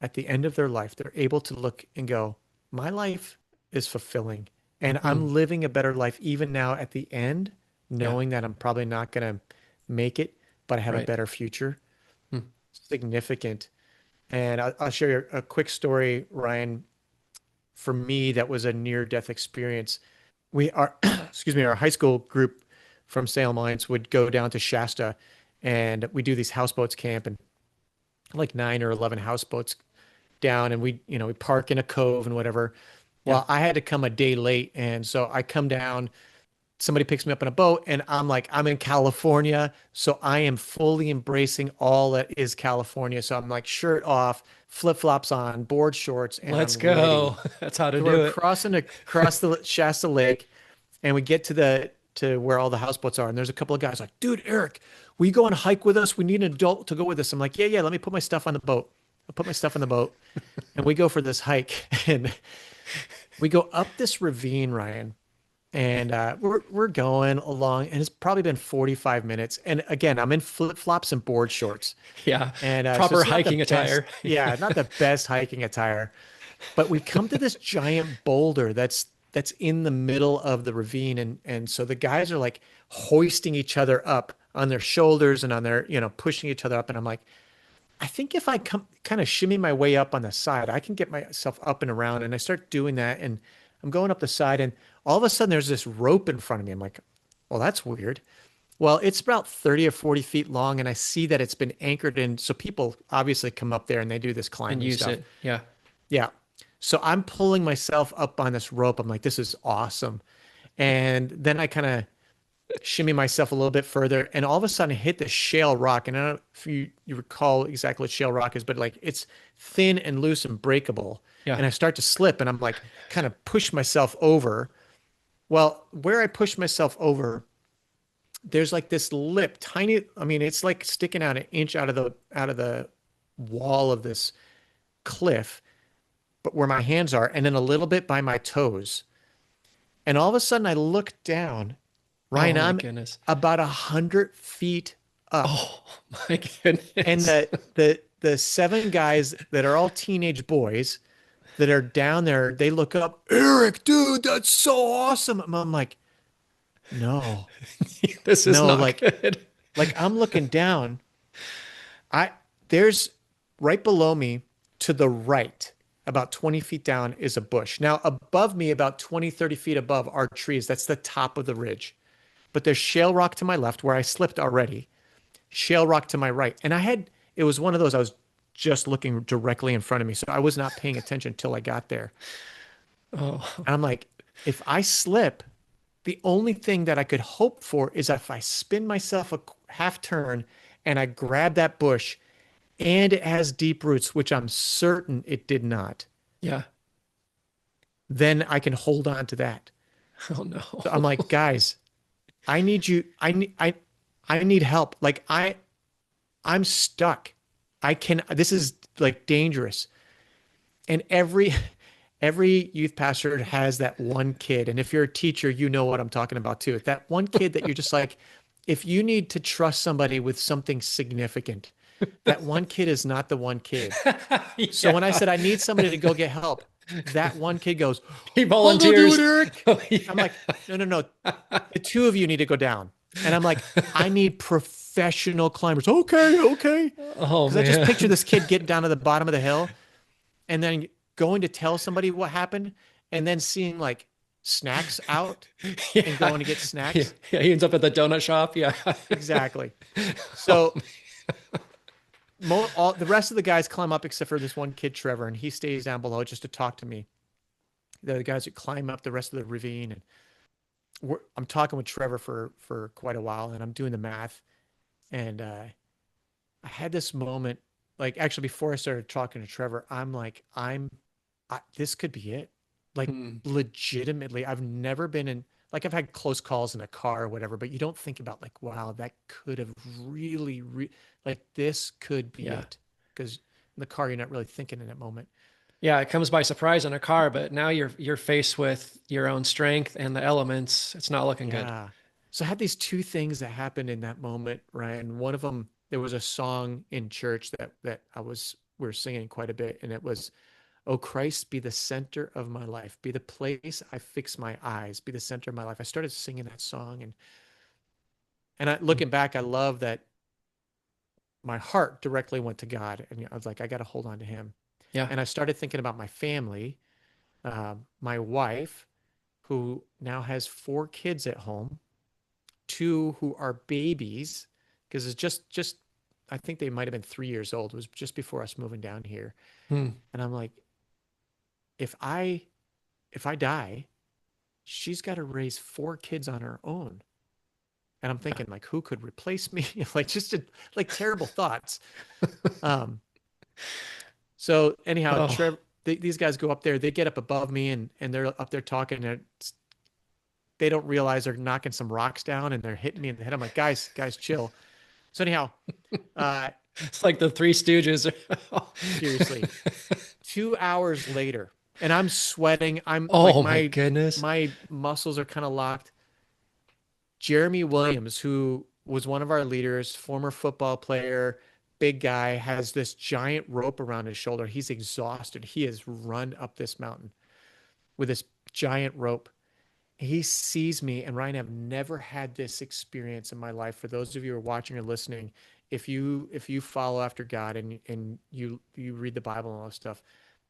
at the end of their life, they're able to look and go, my life is fulfilling, and Hmm. I'm living a better life even now at the end, Yeah. knowing that I'm probably not gonna make it, but I have a Right. better future. Hmm. Significant. And I'll share you a quick story, Ryan. For me, that was a near-death experience. We are, excuse me, our high school group from Salem Alliance would go down to Shasta, and we do these houseboats camp, and like 9 or 11 houseboats down, and we park in a cove and whatever. Yeah. Well, I had to come a day late, and so I come down, somebody picks me up in a boat, and I'm like, I'm in California, so I am fully embracing all that is California. So I'm like shirt off, flip-flops on, board shorts, and Let's I'm ready. go. That's how to So we're do it. across the Shasta Lake, and we get to where all the houseboats are, and there's a couple of guys like, dude, Eric, will you go on a hike with us? We need an adult to go with us. I'm like, yeah, yeah, let me put my stuff on the boat. I'll put my stuff in the boat, and we go for this hike, and we go up this ravine, Ryan, and we're going along, and it's probably been 45 minutes. And again, I'm in flip-flops and board shorts, Yeah. and so Proper it's not the hiking best, attire. yeah, not the best hiking attire. But we come to this giant boulder that's in the middle of the ravine, and so the guys are like hoisting each other up on their shoulders and on their, pushing each other up, and I'm like, I think if I come kind of shimmy my way up on the side, I can get myself up and around. And I start doing that, and I'm going up the side, and all of a sudden there's this rope in front of me. I'm like, well, that's weird. Well, it's about 30 or 40 feet long, and I see that it's been anchored in. So people obviously come up there and they do this And climbing use stuff. it. Yeah. Yeah. So I'm pulling myself up on this rope. I'm like, this is awesome. And then I kind of shimmy myself a little bit further, and all of a sudden I hit the shale rock. And I don't know if you recall exactly what shale rock is, but like it's thin and loose and breakable. Yeah. And I start to slip, and I'm like kind of push myself over. Well, where I push myself over, there's like this lip, tiny, I mean, it's like sticking out an inch out of the wall of this cliff, but where my hands are, and then a little bit by my toes. And all of a sudden I look down, Ryan, Oh my I'm goodness. about 100 feet up. Oh my And goodness. the seven guys that are all teenage boys that are down there, they look up, Eric, dude, that's so awesome. I'm like, no, This is no, not good. like I'm looking down. I there's right below me to the right, about 20 feet down is a bush. Now above me, about 20, 30 feet above are trees. That's the top of the ridge. But there's shale rock to my left where I slipped already, shale rock to my right. And it was one of those, I was just looking directly in front of me. So I was not paying attention until I got there. Oh, And I'm like, if I slip, the only thing that I could hope for is if I spin myself a half turn and I grab that bush and it has deep roots, which I'm certain it did not, yeah. then I can hold on to that. Oh So I'm no. like, guys, I need you. I need help. Like I'm stuck. This is like dangerous. And every youth pastor has that one kid. And if you're a teacher, you know what I'm talking about too. That one kid that you're just like, if you need to trust somebody with something significant, that one kid is not the one kid. So when I Yeah. said I need somebody to go get help, that one kid goes, He I'll go do it, volunteers. Eric. Oh, I'm yeah. like, no, no, no. The two of you need to go down. And I'm like, I need professional climbers. Okay, okay. Oh Because I just man. picture this kid getting down to the bottom of the hill and then going to tell somebody what happened and then seeing like snacks out and Yeah. going to get Yeah. snacks. Yeah. He ends up at the donut shop. Yeah. Exactly. Oh, So all the rest of the guys climb up except for this one kid, Trevor, and he stays down below just to talk to me. The guys that climb up the rest of the ravine, and I'm talking with Trevor for quite a while, and I'm doing the math, and I had this moment, like actually before I started talking to Trevor, I'm like, this could be it. Like hmm. legitimately, I've never been in, like I've had close calls in a car or whatever, but you don't think about like, wow, that could have like this could be Yeah. it. Because in the car, you're not really thinking in that moment. Yeah. It comes by surprise in a car, but now you're faced with your own strength and the elements. It's not looking good. Yeah. So I had these two things that happened in that moment, Ryan. One of them, there was a song in church that we were singing quite a bit, and it was, "Oh Christ, be the center of my life, be the place I fix my eyes, be the center of my life." I started singing that song, and looking back, I love that my heart directly went to God, and I was like, I got to hold on to Him. Yeah. And I started thinking about my family, my wife, who now has 4 kids at home, 2 who are babies, because it's just I think they might have been 3 years old. It was just before us moving down here, Hmm. and I'm like, if I if I die, she's got to raise 4 kids on her own. And I'm thinking, like, who could replace me? Like, like terrible thoughts. Um, so anyhow, Oh, these guys go up there, they get up above me, and they're up there talking, and they don't realize they're knocking some rocks down and they're hitting me in the head. I'm like, guys, chill. So anyhow, uh, it's like the Three Stooges. seriously, 2 hours later, and I'm sweating. I'm like, Oh my goodness. my muscles are kind of locked. Jeremy Williams, who was one of our leaders, former football player, big guy, has this giant rope around his shoulder. He's exhausted. He has run up this mountain with this giant rope. He sees me, and Ryan, I've never had this experience in my life. For those of you who are watching or listening, if you follow after God, and you read the Bible and all this stuff,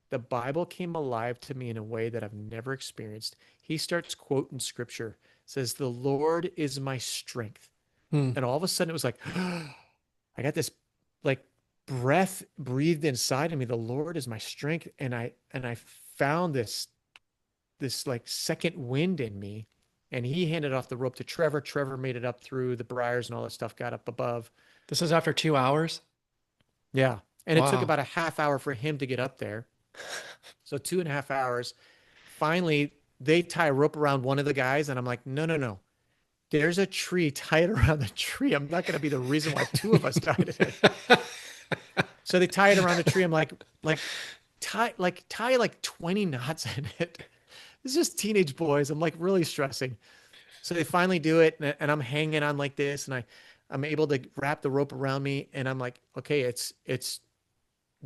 the Bible came alive to me in a way that I've never experienced. He starts quoting scripture, says, "The Lord is my strength." Hmm. And all of a sudden it was like, I got this like breath breathed inside of me. The Lord is my strength. And I found this like second wind in me. And he handed off the rope to Trevor. Trevor made it up through the briars and all that stuff, got up above. This is after 2 hours. Yeah. And it took Wow. about a half hour for him to get up there. So 2.5 hours. Finally, they tie a rope around one of the guys, and I'm like, no, no, no. There's a tree, tied around the tree. I'm not going to be the reason why 2 of us died in it. So they tie it around the tree. I'm tie like 20 knots in it. It's just teenage boys. I'm like really stressing. So they finally do it, and I'm hanging on like this, and I'm able to wrap the rope around me, and I'm like, okay, it's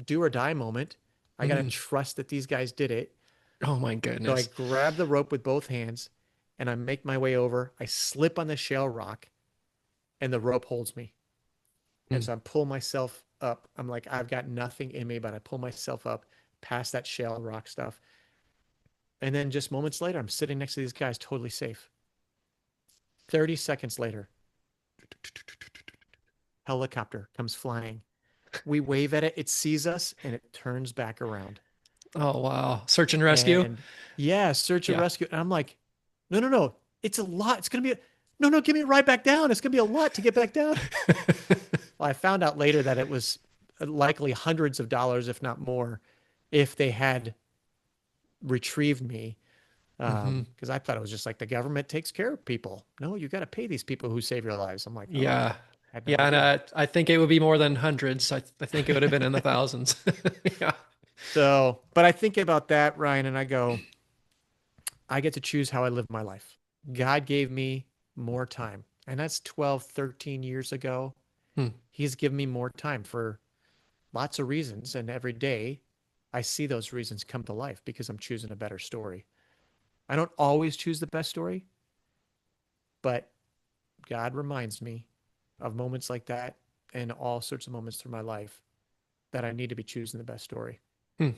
do or die moment. I got to Hmm. trust that these guys did it. Oh my So I goodness. grab the rope with both hands, and I make my way over. I slip on the shale rock, and the rope holds me. And Hmm. so I pull myself up. I'm like, I've got nothing in me, but I pull myself up past that shale rock stuff. And then just moments later, I'm sitting next to these guys, totally safe. 30 seconds later, helicopter comes flying. We wave at it, it sees us, and it turns back around. Oh wow. Search and rescue. And yeah, search and Yeah. rescue. And I'm like, no, no, no. It's a lot. It's going to be, no, no, give me right back down. It's going to be a lot to get back down. Well, I found out later that it was likely hundreds of dollars, if not more, if they had retrieved me. Hmm. Because I thought it was just like the government takes care of people. No, you got to pay these people who save your lives. I'm like, oh, Yeah. I had no Yeah. And idea. I think it would be more than hundreds. I think it would have been in the thousands. Yeah. So, but I think about that, Ryan, and I go, I get to choose how I live my life. God gave me more time, and that's 12, 13 years ago. Hmm. He's given me more time for lots of reasons. And every day I see those reasons come to life because I'm choosing a better story. I don't always choose the best story, but God reminds me of moments like that and all sorts of moments through my life that I need to be choosing the best story. Hmm.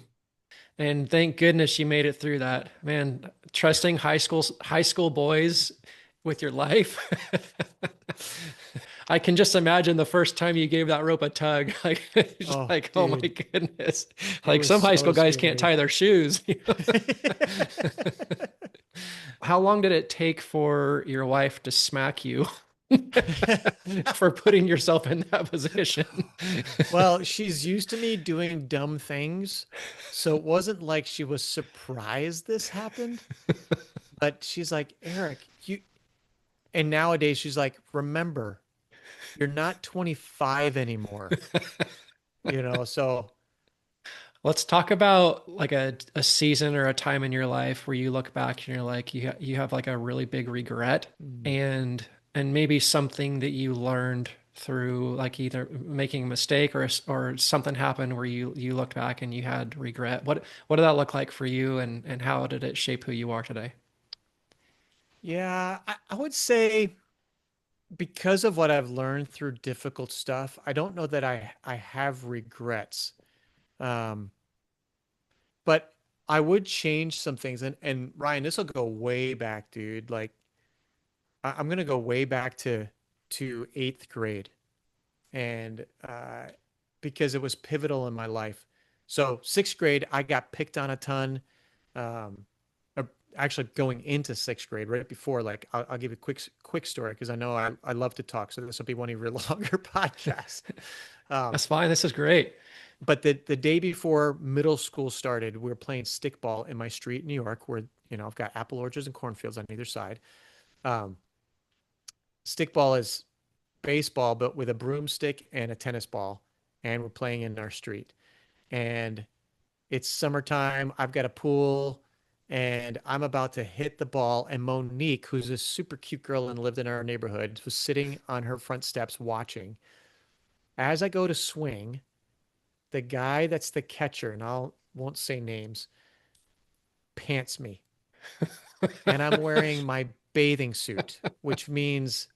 And thank goodness you made it through that. Man, trusting high school boys with your life. I can just imagine the first time you gave that rope a tug, like, just Oh, like, oh my dude, goodness. it Like was some high so school guys can't scary. tie their shoes. How long did it take for your wife to smack you for putting yourself in that position? Well, she's used to me doing dumb things, so it wasn't like she was surprised this happened, but she's like, Eric, and nowadays she's like, remember, you're not 25 anymore, so Let's talk about like a season or a time in your life where you look back and you're like you have like a really big regret mm, and maybe something that you learned through like either making a mistake or something happened where you looked back and you had regret. What did that look like for you and how did it shape who you are today? yeah, I would say because of what I've learned through difficult stuff, I don't know that I have regrets. Um, but I would change some things. And Ryan, this will go way back, dude. Like I'm gonna go way back to eighth grade, and because it was pivotal in my life. So sixth grade, I got picked on a ton. Um, uh, Actually, going into sixth grade, right before, like I'll give you a quick story because I know I love to talk. So this will be one of your longer podcasts. Um, That's fine. This is great. but the day before middle school started, we were playing stickball in my street in New York, where I've got apple orchards and cornfields on either side. Um, Stickball is baseball, but with a broomstick and a tennis ball, and we're playing in our street. And it's summertime. I've got a pool, and I'm about to hit the ball. And Monique, who's a super cute girl and lived in our neighborhood, was sitting on her front steps watching. As I go to swing, the guy that's the catcher, and I won't say names, pants me. And I'm wearing my bathing suit, which means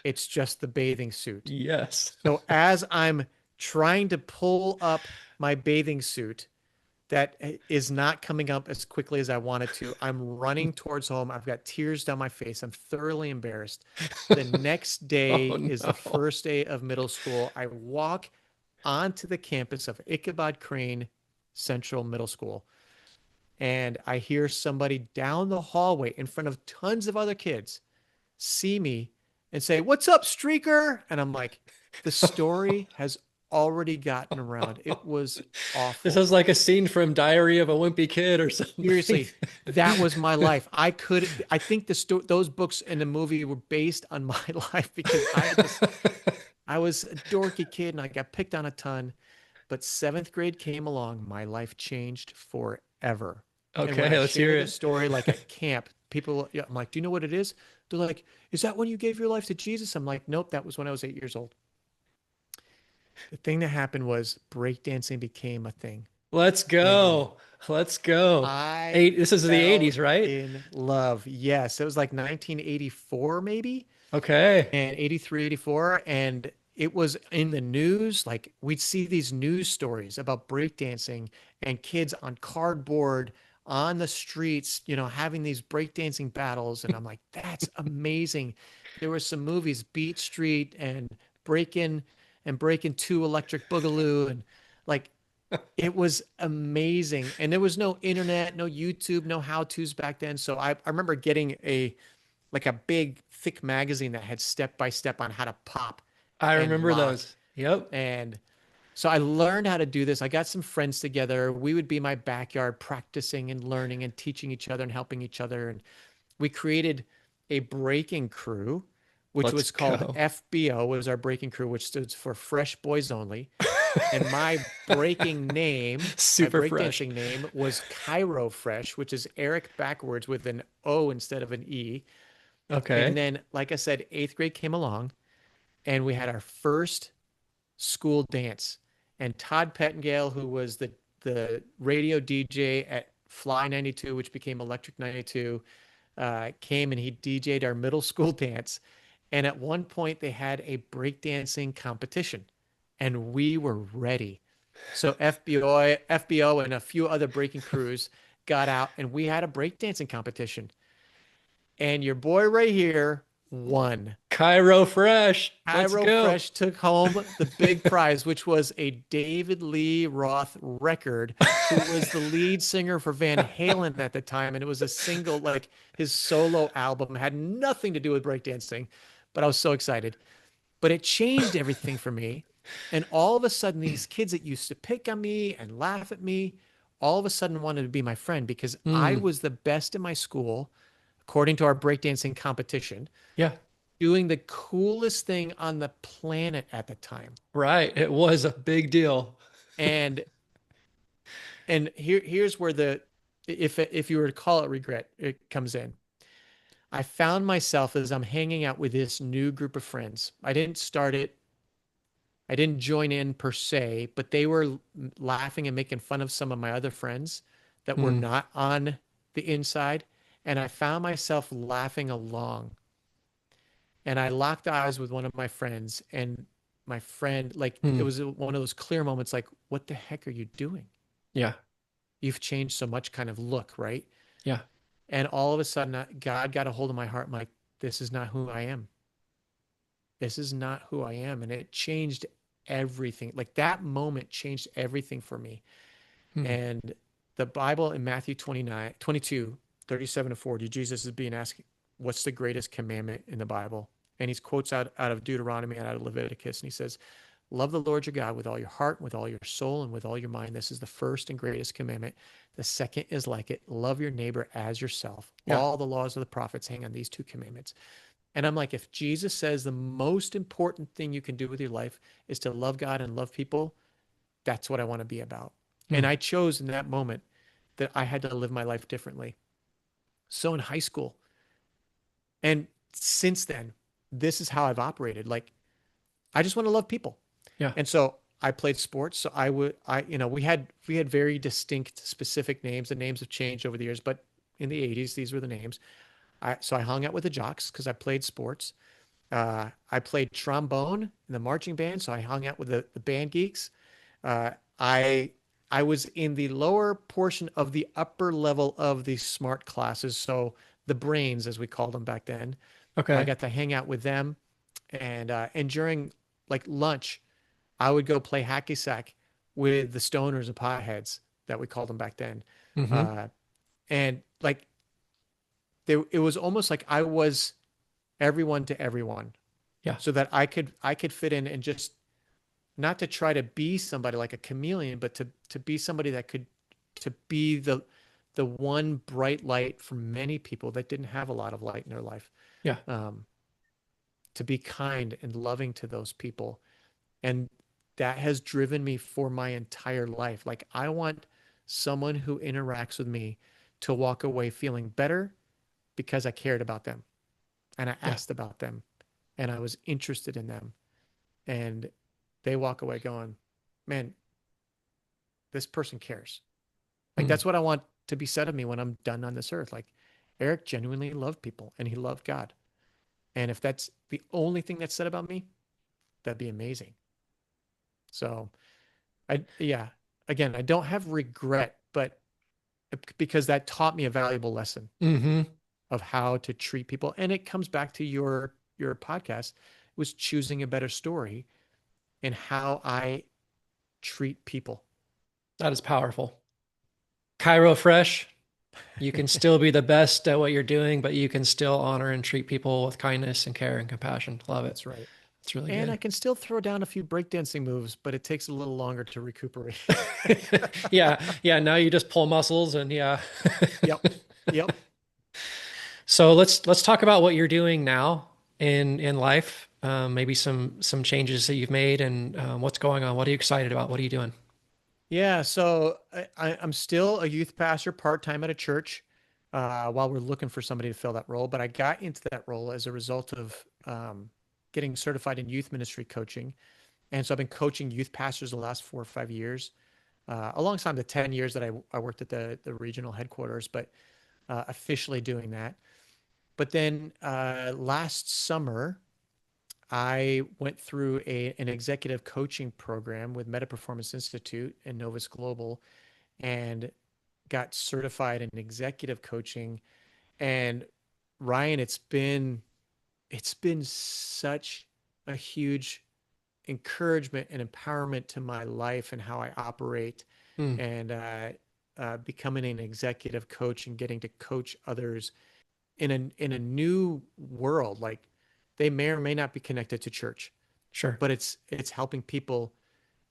it's just the bathing suit. Yes. So as I'm trying to pull up my bathing suit that is not coming up as quickly as I wanted to, I'm running towards home. I've got tears down my face. I'm thoroughly embarrassed. The next day Oh is the no. first day of middle school. I walk onto the campus of Ichabod Crane Central Middle School, and I hear somebody down the hallway in front of tons of other kids see me and say, "What's up, streaker?" And I'm like, the story has already gotten around. It was This awful. is like a scene from Diary of a Wimpy Kid or something. Seriously, that was my life. I think those books and the movie were based on my life because I was a dorky kid and I got picked on a ton. But seventh grade came along, my life changed forever. And when I Okay, let's hear share this it. story, like at camp, people, yeah, I'm like, "Do you know what it is?" They're like, "Is that when you gave your life to Jesus?" I'm like, "Nope, that was when I was 8 years old." The thing that happened was breakdancing became a thing. Let's And go. Let's go. I Eight. This is the fell 80s, right? in love. Yes, it was like 1984, maybe, Okay. and 83, 84. And it was in the news. Like we'd see these news stories about breakdancing and kids on cardboard on the streets, having these breakdancing battles. And I'm like, that's amazing. There were some movies, Beat Street and Breakin' and Breakin' 2 Electric Boogaloo. And like, it was amazing. And there was no internet, no YouTube, no how-tos back then. So I remember getting like a big thick magazine that had step by step on how to pop I and remember lock. those. Yep. And so I learned how to do this. I got some friends together. We would be in my backyard practicing and learning and teaching each other and helping each other. And we created a breaking crew, which Let's was called go. FBO, was our breaking crew, which stood for Fresh Boys Only. And my breaking name, my Super fresh. breakdancing name was Kiro Fresh, which is Eric backwards with an O instead of an E. And Okay. then, like I said, eighth grade came along and we had our first school dance. And Todd Pettingale, who was the radio DJ at Fly 92, which became Electric 92, came and he DJ'd our middle school dance. And at one point, they had a breakdancing competition, and we were ready. So FBO, and a few other breaking crews got out, and we had a breakdancing competition. And your boy right here won. Kiro Fresh. Let's Iro go. Fresh took home the big prize, which was a David Lee Roth record, who was the lead singer for Van Halen at the time. And it was a single, like his solo album, had nothing to do with breakdancing, but I was so excited. But it changed everything for me. And all of a sudden, these kids that used to pick on me and laugh at me, all of a sudden wanted to be my friend because I Mm, was the best in my school, according to our breakdancing competition, yeah. doing the coolest thing on the planet at the time. Right. It was a big deal. And here's where the if you were to call it regret, it comes in. I found myself as I'm hanging out with this new group of friends. I didn't start it. I didn't join in per se, but they were laughing and making fun of some of my other friends that were Mm, not on the inside. And I found myself laughing along. And I locked eyes with one of my friends, and my friend, like, it Mm. was one of those clear moments, like, what the heck are you doing? Yeah. You've changed so much, kind of look, right? Yeah. And all of a sudden, God got a hold of my heart. I'm like, this is not who I am. This is not who I am. And it changed everything. Like that moment changed everything for me. Mm. And the Bible in Matthew 29, 22, 37 to 40, Jesus is being asked, what's the greatest commandment in the Bible? And he quotes out of Deuteronomy and out of Leviticus. And he says, love the Lord your God with all your heart, with all your soul, and with all your mind. This is the first and greatest commandment. The second is like it. Love your neighbor as yourself. Yeah. All the laws of the prophets hang on these two commandments. And I'm like, if Jesus says the most important thing you can do with your life is to love God and love people, that's what I want to be about. And Mm. I chose in that moment that I had to live my life differently. So in high school, and since then, this is how I've operated. Like, I just want to love people. Yeah. And so I played sports. So we had very distinct, specific names. The names have changed over the years, but in the 80s, these were the names. So I hung out with the jocks because I played sports. I played trombone in the marching band, so I hung out with the band geeks. Uh, I I was in the lower portion of the upper level of the smart classes, so the brains, as we called them back then. I Okay. got to hang out with them, and during like lunch, I would go play hacky sack with the stoners and potheads that we called them back then. Mm-hmm. Uh, and like it was almost like I was everyone to everyone, Yeah. so that I could fit in and just not to try to be somebody like a chameleon, but to be somebody that could to be the one bright light for many people that didn't have a lot of light in their life. Yeah. Um, to be kind and loving to those people. And that has driven me for my entire life. Like I want someone who interacts with me to walk away feeling better because I cared about them and I Yeah. asked about them and I was interested in them. And they walk away going, man, this person cares. Like Mm. that's what I want to be said of me when I'm done on this earth. Like Erik genuinely loved people and he loved God. And if that's the only thing that's said about me, that'd be amazing. So yeah, again, I don't have regret, but because that taught me a valuable lesson Mm-hmm. of how to treat people. And it comes back to your podcast, was choosing a better story and how I treat people. That is powerful. Kiro Fresh, you can still be the best at what you're doing, but you can still honor and treat people with kindness and care and compassion. Love it. That's right. It's really And good. I can still throw down a few breakdancing moves, but it takes a little longer to recuperate. Yeah. Yeah. Now you just pull muscles and yeah. Yep. Yep. So let's talk about what you're doing now in life. Maybe some changes that you've made and what's going on. What are you excited about? What are you doing? Yeah. So I'm still a youth pastor part-time at a church while we're looking for somebody to fill that role. But I got into that role as a result of getting certified in youth ministry coaching. And so I've been coaching youth pastors the last 4 or 5 years, alongside the 10 years that I worked at the regional headquarters, but officially doing that. But then last summer, I went through an executive coaching program with Meta Performance Institute and Novus Global and got certified in executive coaching. And Ryan, it's been such a huge encouragement and empowerment to my life and how I operate Hmm. and becoming an executive coach and getting to coach others in a new world. Like they may or may not be connected to church, Sure. but it's helping people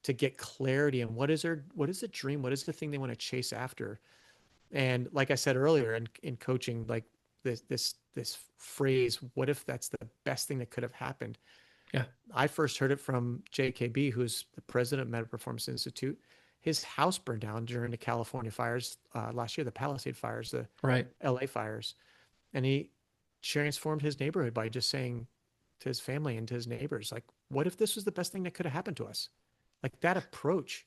to get clarity on what is the dream, what is the thing they want to chase after. And like I said earlier in coaching, like this phrase, what if that's the best thing that could have happened? Yeah. I first heard it from JKB, who's the president of Meta Performance Institute. His house burned down during the California fires last year, the Palisade fires, the Right. LA fires. And he transformed his neighborhood by just saying to his family and to his neighbors, like, what if this was the best thing that could have happened to us? Like that approach,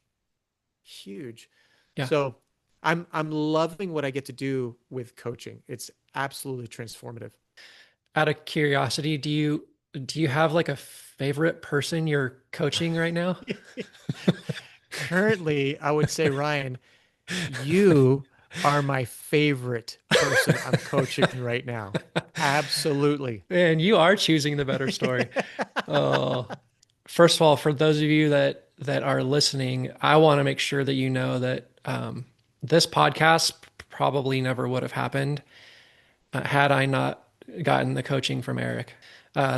huge. Yeah. So I'm loving what I get to do with coaching. It's absolutely transformative. Out of curiosity, do you have like a favorite person you're coaching right now? Currently, I would say, Ryan, you are my favorite person I'm coaching right now. Absolutely. Man, you are choosing the better story. Oh, first of all, for those of you that are listening, I want to make sure that you know that this podcast probably never would have happened had I not gotten the coaching from Erik.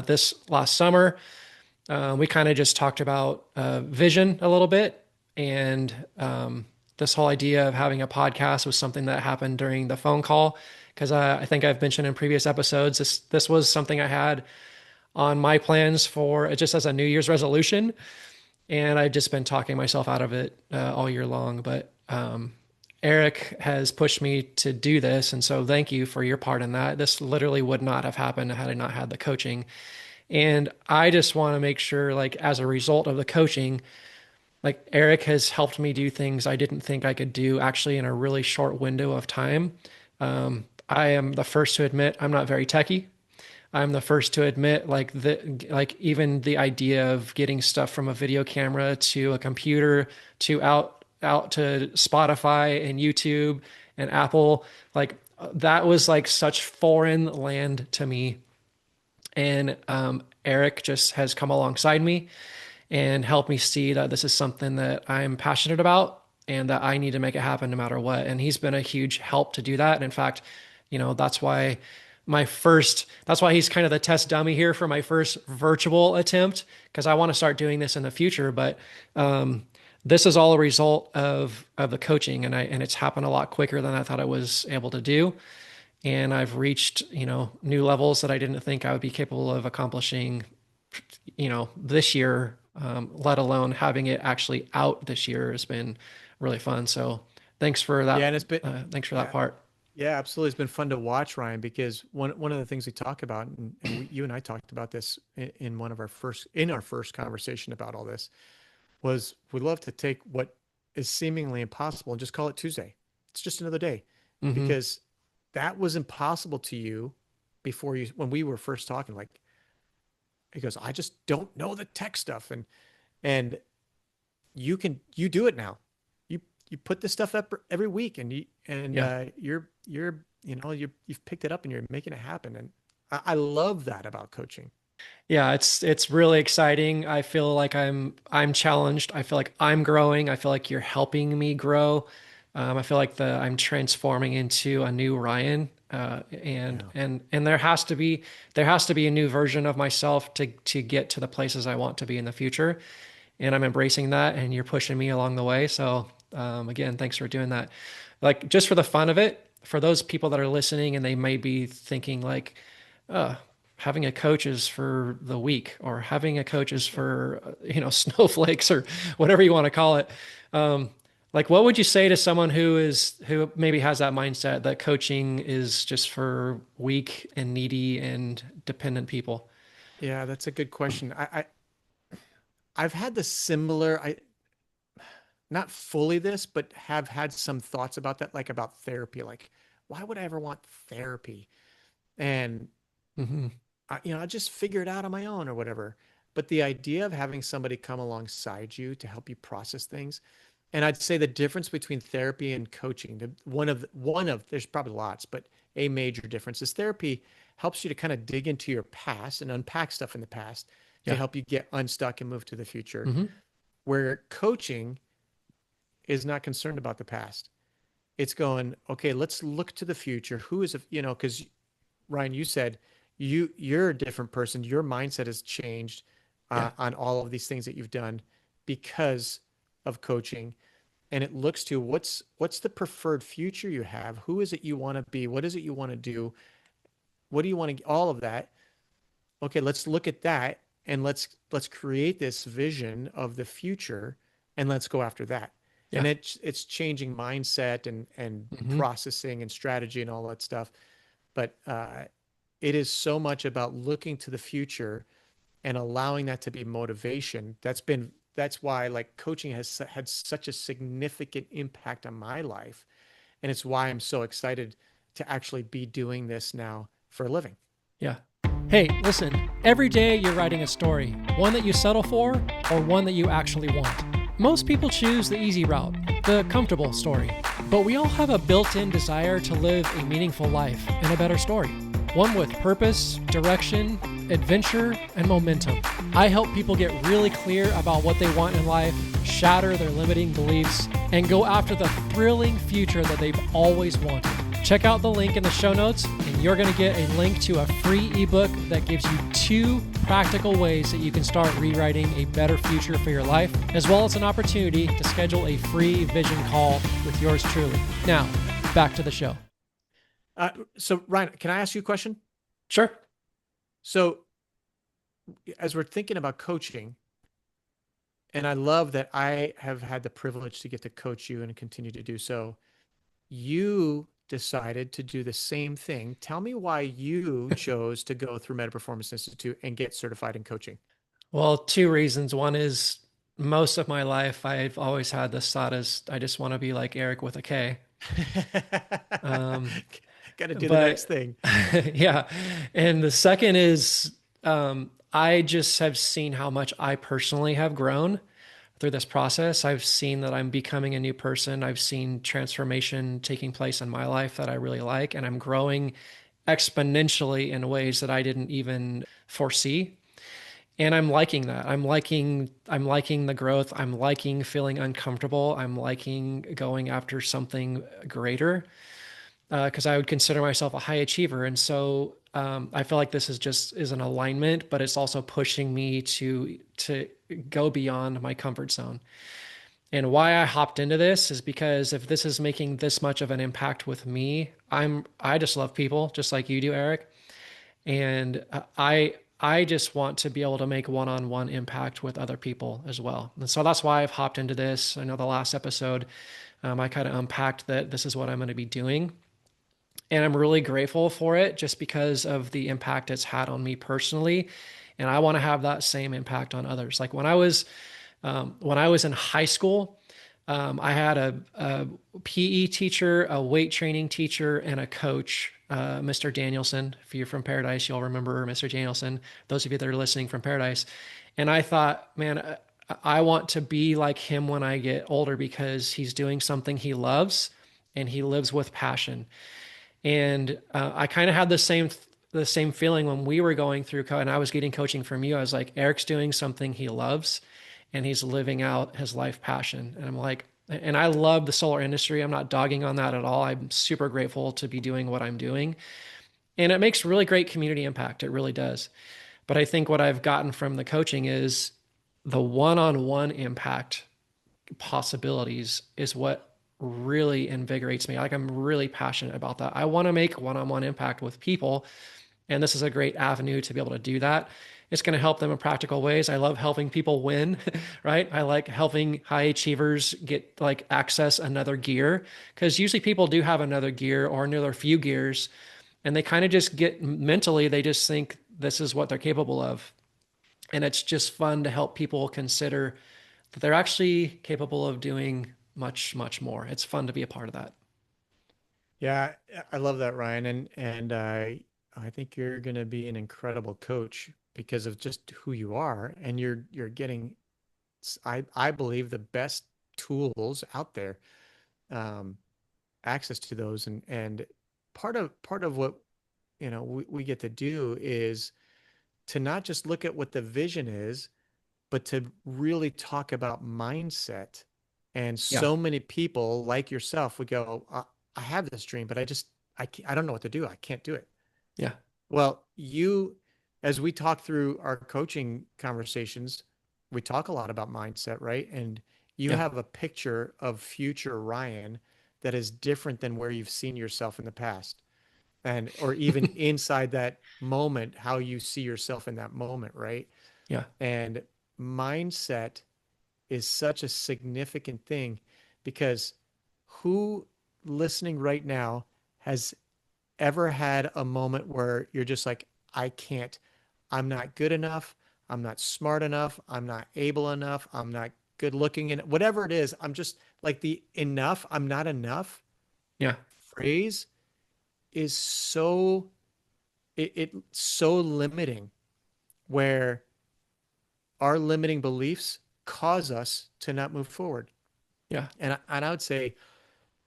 This last summer, we kind of just talked about vision a little bit, and this whole idea of having a podcast was something that happened during the phone call. Because I think I've mentioned in previous episodes, this was something I had on my plans for just as a New Year's resolution, and I've just been talking myself out of it all year long. But Erik has pushed me to do this, and so thank you for your part in that. This literally would not have happened had I not had the coaching. And I just want to make sure, like, as a result of the coaching, like Erik has helped me do things I didn't think I could do actually in a really short window of time. I am the first to admit I'm not very techie. I'm the first to admit like even the idea of getting stuff from a video camera to a computer to out to Spotify and YouTube and Apple, like that was like such foreign land to me. And Erik just has come alongside me and helped me see that this is something that I'm passionate about and that I need to make it happen no matter what. And he's been a huge help to do that. And in fact, that's why that's why he's kind of the test dummy here for my first virtual attempt, because I want to start doing this in the future. But this is all a result of the coaching, and it's happened a lot quicker than I thought I was able to do. And I've reached, new levels that I didn't think I would be capable of accomplishing, this year, let alone having it actually out this year has been really fun. So thanks for that. Yeah, and it's been Thanks for that yeah, part. yeah, absolutely. It's been fun to watch, Ryan, because one of the things we talk about, and you and I talked about this in one of our first conversation about all this, was we love to take what is seemingly impossible and just call it Tuesday. It's just another day, Hmm. because that was impossible to you before you when we were first talking. Like he goes, I just don't know the tech stuff, and you do it now. You put this stuff up every week, and Yeah. you've picked it up and you're making it happen, and I love that about coaching. Yeah, it's really exciting. I feel like I'm challenged. I feel like I'm growing. I feel like you're helping me grow. I feel like I'm transforming into a new Ryan. And Yeah. there has to be a new version of myself to get to the places I want to be in the future. And I'm embracing that, and you're pushing me along the way. So again, thanks for doing that. Like just for the fun of it, for those people that are listening and they may be thinking like, uh, having a coach is for the weak, or having a coach is for snowflakes, or whatever you want to call it. Um, like, what would you say to someone who maybe has that mindset that coaching is just for weak and needy and dependent people? Yeah, that's a good question. I've had the similar, not fully this, but have had some thoughts about that, like about therapy. Like, why would I ever want therapy? And Hmm. I just figure it out on my own or whatever. But the idea of having somebody come alongside you to help you process things, and I'd say the difference between therapy and coaching, there's probably lots, but a major difference is therapy helps you to kind of dig into your past and unpack stuff in the past to Yeah. help you get unstuck and move to the future. Hmm. Where coaching is not concerned about the past. It's going, okay, let's look to the future. Who is, because Ryan, you said you're a different person. Your mindset has changed Yeah. on all of these things that you've done because of coaching. And it looks to what's the preferred future you have? Who is it you want to be? What is it you want to do? What do you want to, all of that? Okay, let's look at that, and let's create this vision of the future, and let's go after that. And Yeah. it's changing mindset and Hmm. processing and strategy and all that stuff. But it is so much about looking to the future and allowing that to be motivation. That's why like coaching has had such a significant impact on my life, and it's why I'm so excited to actually be doing this now for a living. Yeah. Hey, listen, every day you're writing a story, one that you settle for or one that you actually want. Most people choose the easy route, the comfortable story, but we all have a built-in desire to live a meaningful life and a better story. One with purpose, direction, adventure, and momentum. I help people get really clear about what they want in life, shatter their limiting beliefs, and go after the thrilling future that they've always wanted. Check out the link in the show notes, and you're going to get a link to a free ebook that gives you 2 practical ways that you can start rewriting a better future for your life, as well as an opportunity to schedule a free vision call with yours truly. Now, back to the show. So Ryan, can I ask you a question? Sure. So as we're thinking about coaching, and I love that I have had the privilege to get to coach you and continue to do so, you decided to do the same thing. Tell me why you chose to go through Meta Performance Institute and get certified in coaching. Well, 2 reasons. One is most of my life, I've always had this thought as I just want to be like Erik with a K. Um, Got to do the next thing. Yeah. And the second is I just have seen how much I personally have grown through this process. I've seen that I'm becoming a new person. I've seen transformation taking place in my life that I really like, and I'm growing exponentially in ways that I didn't even foresee. And I'm liking that. I'm liking the growth. I'm liking feeling uncomfortable. I'm liking going after something greater because I would consider myself a high achiever. And so I feel like this is an alignment, but it's also pushing me to go beyond my comfort zone. And why I hopped into this is because if this is making this much of an impact with me, I just love people just like you do, Erik. And I just want to be able to make one-on-one impact with other people as well. And so that's why I've hopped into this. I know the last episode, I kind of unpacked that this is what I'm going to be doing. And I'm really grateful for it just because of the impact it's had on me personally. And I want to have that same impact on others. Like when I was in high school, I had a PE teacher, a weight training teacher, and a coach, Mr. Danielson. If you're from Paradise, you'll remember Mr. Danielson. Those of you that are listening from Paradise. And I thought, man, I want to be like him when I get older because he's doing something he loves and he lives with passion. And I kind of had the same feeling when we were going through, and I was getting coaching from you. I was like, Erik's doing something he loves, and he's living out his life passion. And I'm like, and I love the solar industry. I'm not dogging on that at all. I'm super grateful to be doing what I'm doing, and it makes really great community impact. It really does. But I think what I've gotten from the coaching is the one-on-one impact possibilities is what really invigorates me. Like I'm really passionate about that. I want to make one-on-one impact with people, and this is a great avenue to be able to do that. It's going to help them in practical ways. I love helping people win, right? I like helping high achievers get like access another gear because usually people do have another gear or another few gears, and they kind of just get mentally, they just think this is what they're capable of. And it's just fun to help people consider that they're actually capable of doing much, much more. It's fun to be a part of that. Yeah, I love that, Ryan, and I think you're going to be an incredible coach because of just who you are, and you're getting, I believe, the best tools out there, um, access to those, and part of what we get to do is to not just look at what the vision is, but to really talk about mindset. And Yeah. so many people like yourself would go, I have this dream, but I don't know what to do. I can't do it. Yeah. Well, as we talk through our coaching conversations, we talk a lot about mindset, right? And you Yeah. have a picture of future Ryan that is different than where you've seen yourself in the past. Or even inside that moment, how you see yourself in that moment, right? Yeah. And mindset is such a significant thing because who listening right now has ever had a moment where you're just like, I can't, I'm not good enough, I'm not smart enough, I'm not able enough, I'm not good looking, and whatever it is, I'm just like the enough, I'm not enough Yeah. phrase is so it's so limiting, where our limiting beliefs cause us to not move forward. Yeah. And I would say,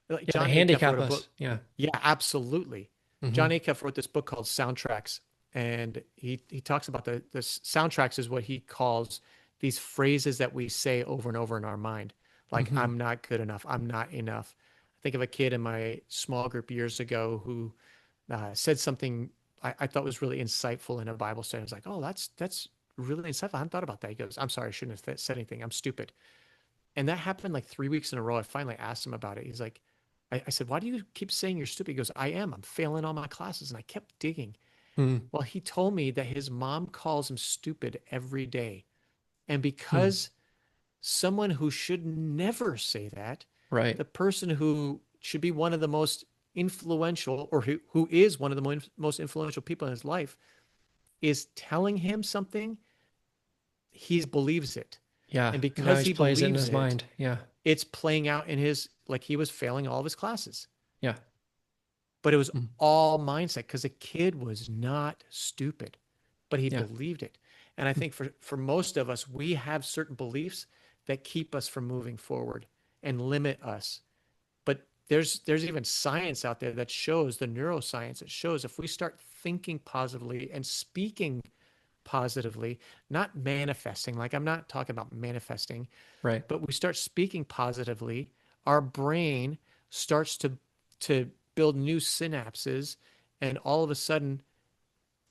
like, Yeah. They John Acuff wrote handicap a us. book. Yeah. Yeah, absolutely. Hmm. John Acuff wrote this book called Soundtracks, and he talks about the soundtracks is what he calls these phrases that we say over and over in our mind, like Hmm. I'm not good enough, I'm not enough. I think of a kid in my small group years ago who said something I thought was really insightful in a Bible study. I was like, oh, that's really insightful. I hadn't thought about that. He goes, I'm sorry, I shouldn't have said anything. I'm stupid. And that happened like 3 weeks in a row. I finally asked him about it. He's like, I said, why do you keep saying you're stupid? He goes, I am. I'm failing all my classes. And I kept digging. Mm. Well, he told me that his mom calls him stupid every day. And Mm. because someone who should never say that, Right. the person who should be one of the most influential, or who is one of the most influential people in his life, is telling him something, he believes it. Yeah. And Now because he's he plays it in believes his it, mind. Yeah. it's playing out in his, like, he was failing all of his classes. Yeah. But it was Mm. all mindset, because the kid was not stupid, but he Yeah. believed it. And I Mm. think for most of us, we have certain beliefs that keep us from moving forward and limit us. But there's even science out there that shows, the neuroscience that shows, if we start thinking positively and speaking positively, not manifesting, like I'm not talking about manifesting, Right. but we start speaking positively, our brain starts to build new synapses, and all of a sudden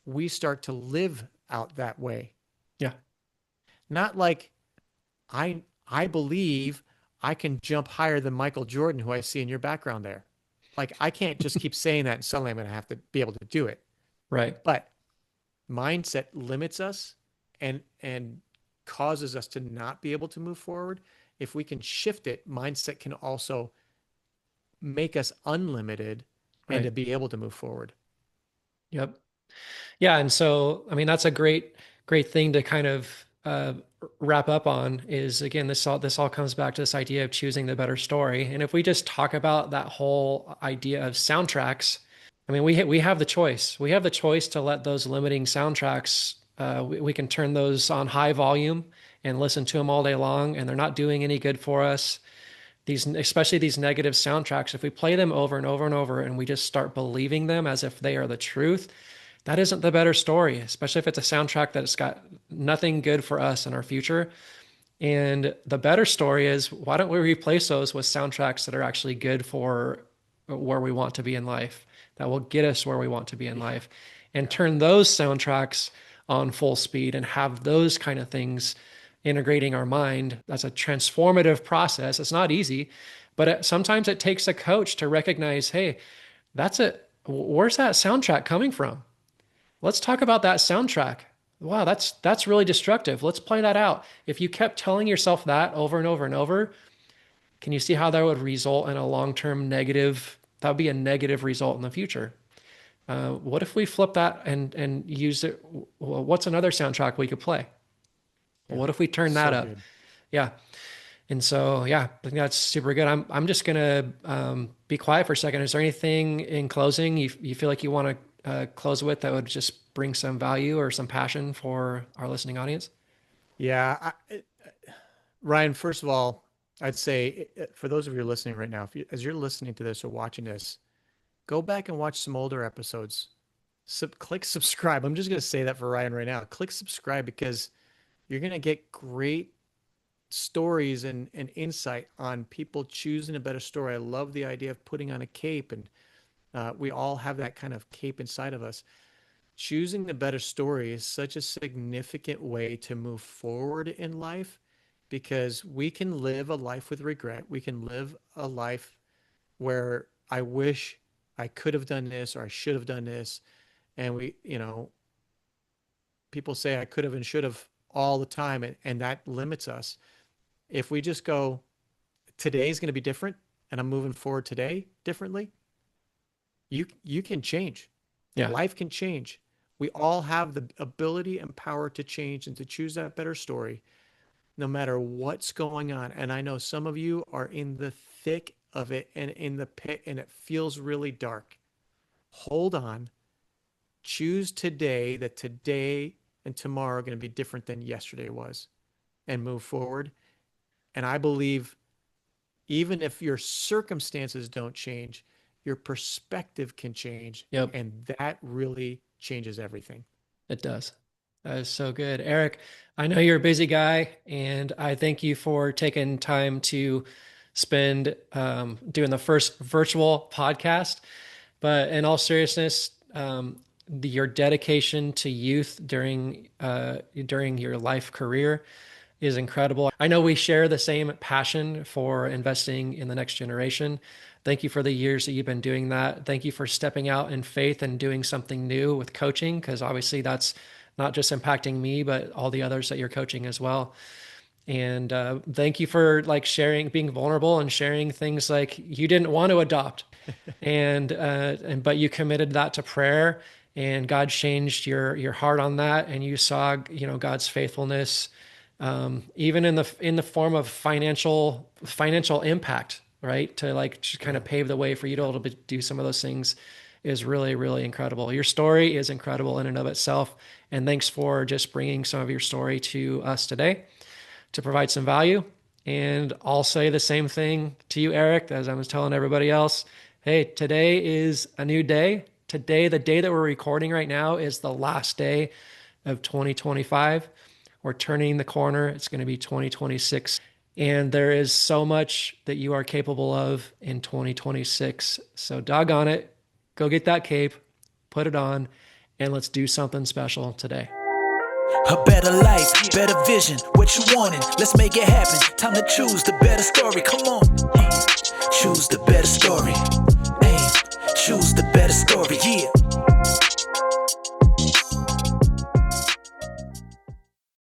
we start to live out that way. Yeah. Not like I believe I can jump higher than Michael Jordan, who I see in your background there. Like, I can't just keep saying that and suddenly I'm going to have to be able to do it. Right. But mindset limits us and causes us to not be able to move forward. If we can shift it, mindset can also make us unlimited and to Right. be able to move forward. Yep. Yeah. And so, I mean, that's a great thing to kind of wrap up on is, again, this all comes back to this idea of choosing the better story. And if we just talk about that whole idea of soundtracks, I mean, we have the choice. We have the choice to let those limiting soundtracks, we can turn those on high volume and listen to them all day long, and they're not doing any good for us. These, especially these negative soundtracks, if we play them over and over and over and we just start believing them as if they are the truth, that isn't the better story, especially if it's a soundtrack that's got nothing good for us in our future. And the better story is, why don't we replace those with soundtracks that are actually good for where we want to be in life, that will get us where we want to be in Yeah. life, and Yeah. turn those soundtracks on full speed and have those kind of things integrating our mind. That's a transformative process. It's not easy, but sometimes it takes a coach to recognize, hey, that's it. Where's that soundtrack coming from? Let's talk about that soundtrack. Wow, that's really destructive. Let's play that out. If you kept telling yourself that over and over and over, can you see how that would result in a long-term negative? That would be a negative result in the future. What if we flip that and use it? What's another soundtrack we could play? Yeah. What if we turn that So up? good. Yeah. And so, yeah, I think that's super good. I'm just gonna be quiet for a second. Is there anything in closing you feel like you want to close with that would just bring some value or some passion for our listening audience? Yeah. Ryan, first of all, I'd say, for those of you listening right now, as you're listening to this or watching this, go back and watch some older episodes. Click subscribe. I'm just going to say that for Ryan right now. Click subscribe, because you're going to get great stories and insight on people choosing a better story. I love the idea of putting on a cape, and we all have that kind of cape inside of us. Choosing the better story is such a significant way to move forward in life, because we can live a life with regret. We can live a life where I wish I could have done this, or I should have done this. And people say I could have and should have all the time, and that limits us. If we just go, today's going to be different, and I'm moving forward today differently, you can change. Yeah. Life can change. We all have the ability and power to change and to choose that better story, no matter what's going on. And I know some of you are in the thick of it and in the pit, and it feels really dark. Hold on. choose today that today and tomorrow are going to be different than yesterday was, and move forward. And I believe even if your circumstances don't change, your perspective can change. Yep. And that really changes everything. It does. That is so good. Erik, I know you're a busy guy, and I thank you for taking time to spend doing the first virtual podcast. But in all seriousness, your dedication to youth during your life career is incredible. I know we share the same passion for investing in the next generation. Thank you for the years that you've been doing that. Thank you for stepping out in faith and doing something new with coaching, because obviously that's not just impacting me, but all the others that you're coaching as well. And thank you for like sharing, being vulnerable and sharing things like you didn't want to adopt, but you committed that to prayer, and God changed your heart on that, and you saw God's faithfulness, even in the form of financial impact, right? To kind of pave the way for you to be able to do some of those things is really, really incredible. Your story is incredible in and of itself. And thanks for just bringing some of your story to us today to provide some value. And I'll say the same thing to you, Erik, as I was telling everybody else. Hey, today is a new day. Today, the day that we're recording right now, is the last day of 2025. We're turning the corner. It's going to be 2026. And there is so much that you are capable of in 2026. So doggone it. Go get that cape, put it on, and let's do something special today. A better life, better vision, what you wanting? Let's make it happen. Time to choose the better story. Come on. Choose the better story. Hey, choose the better story. Yeah.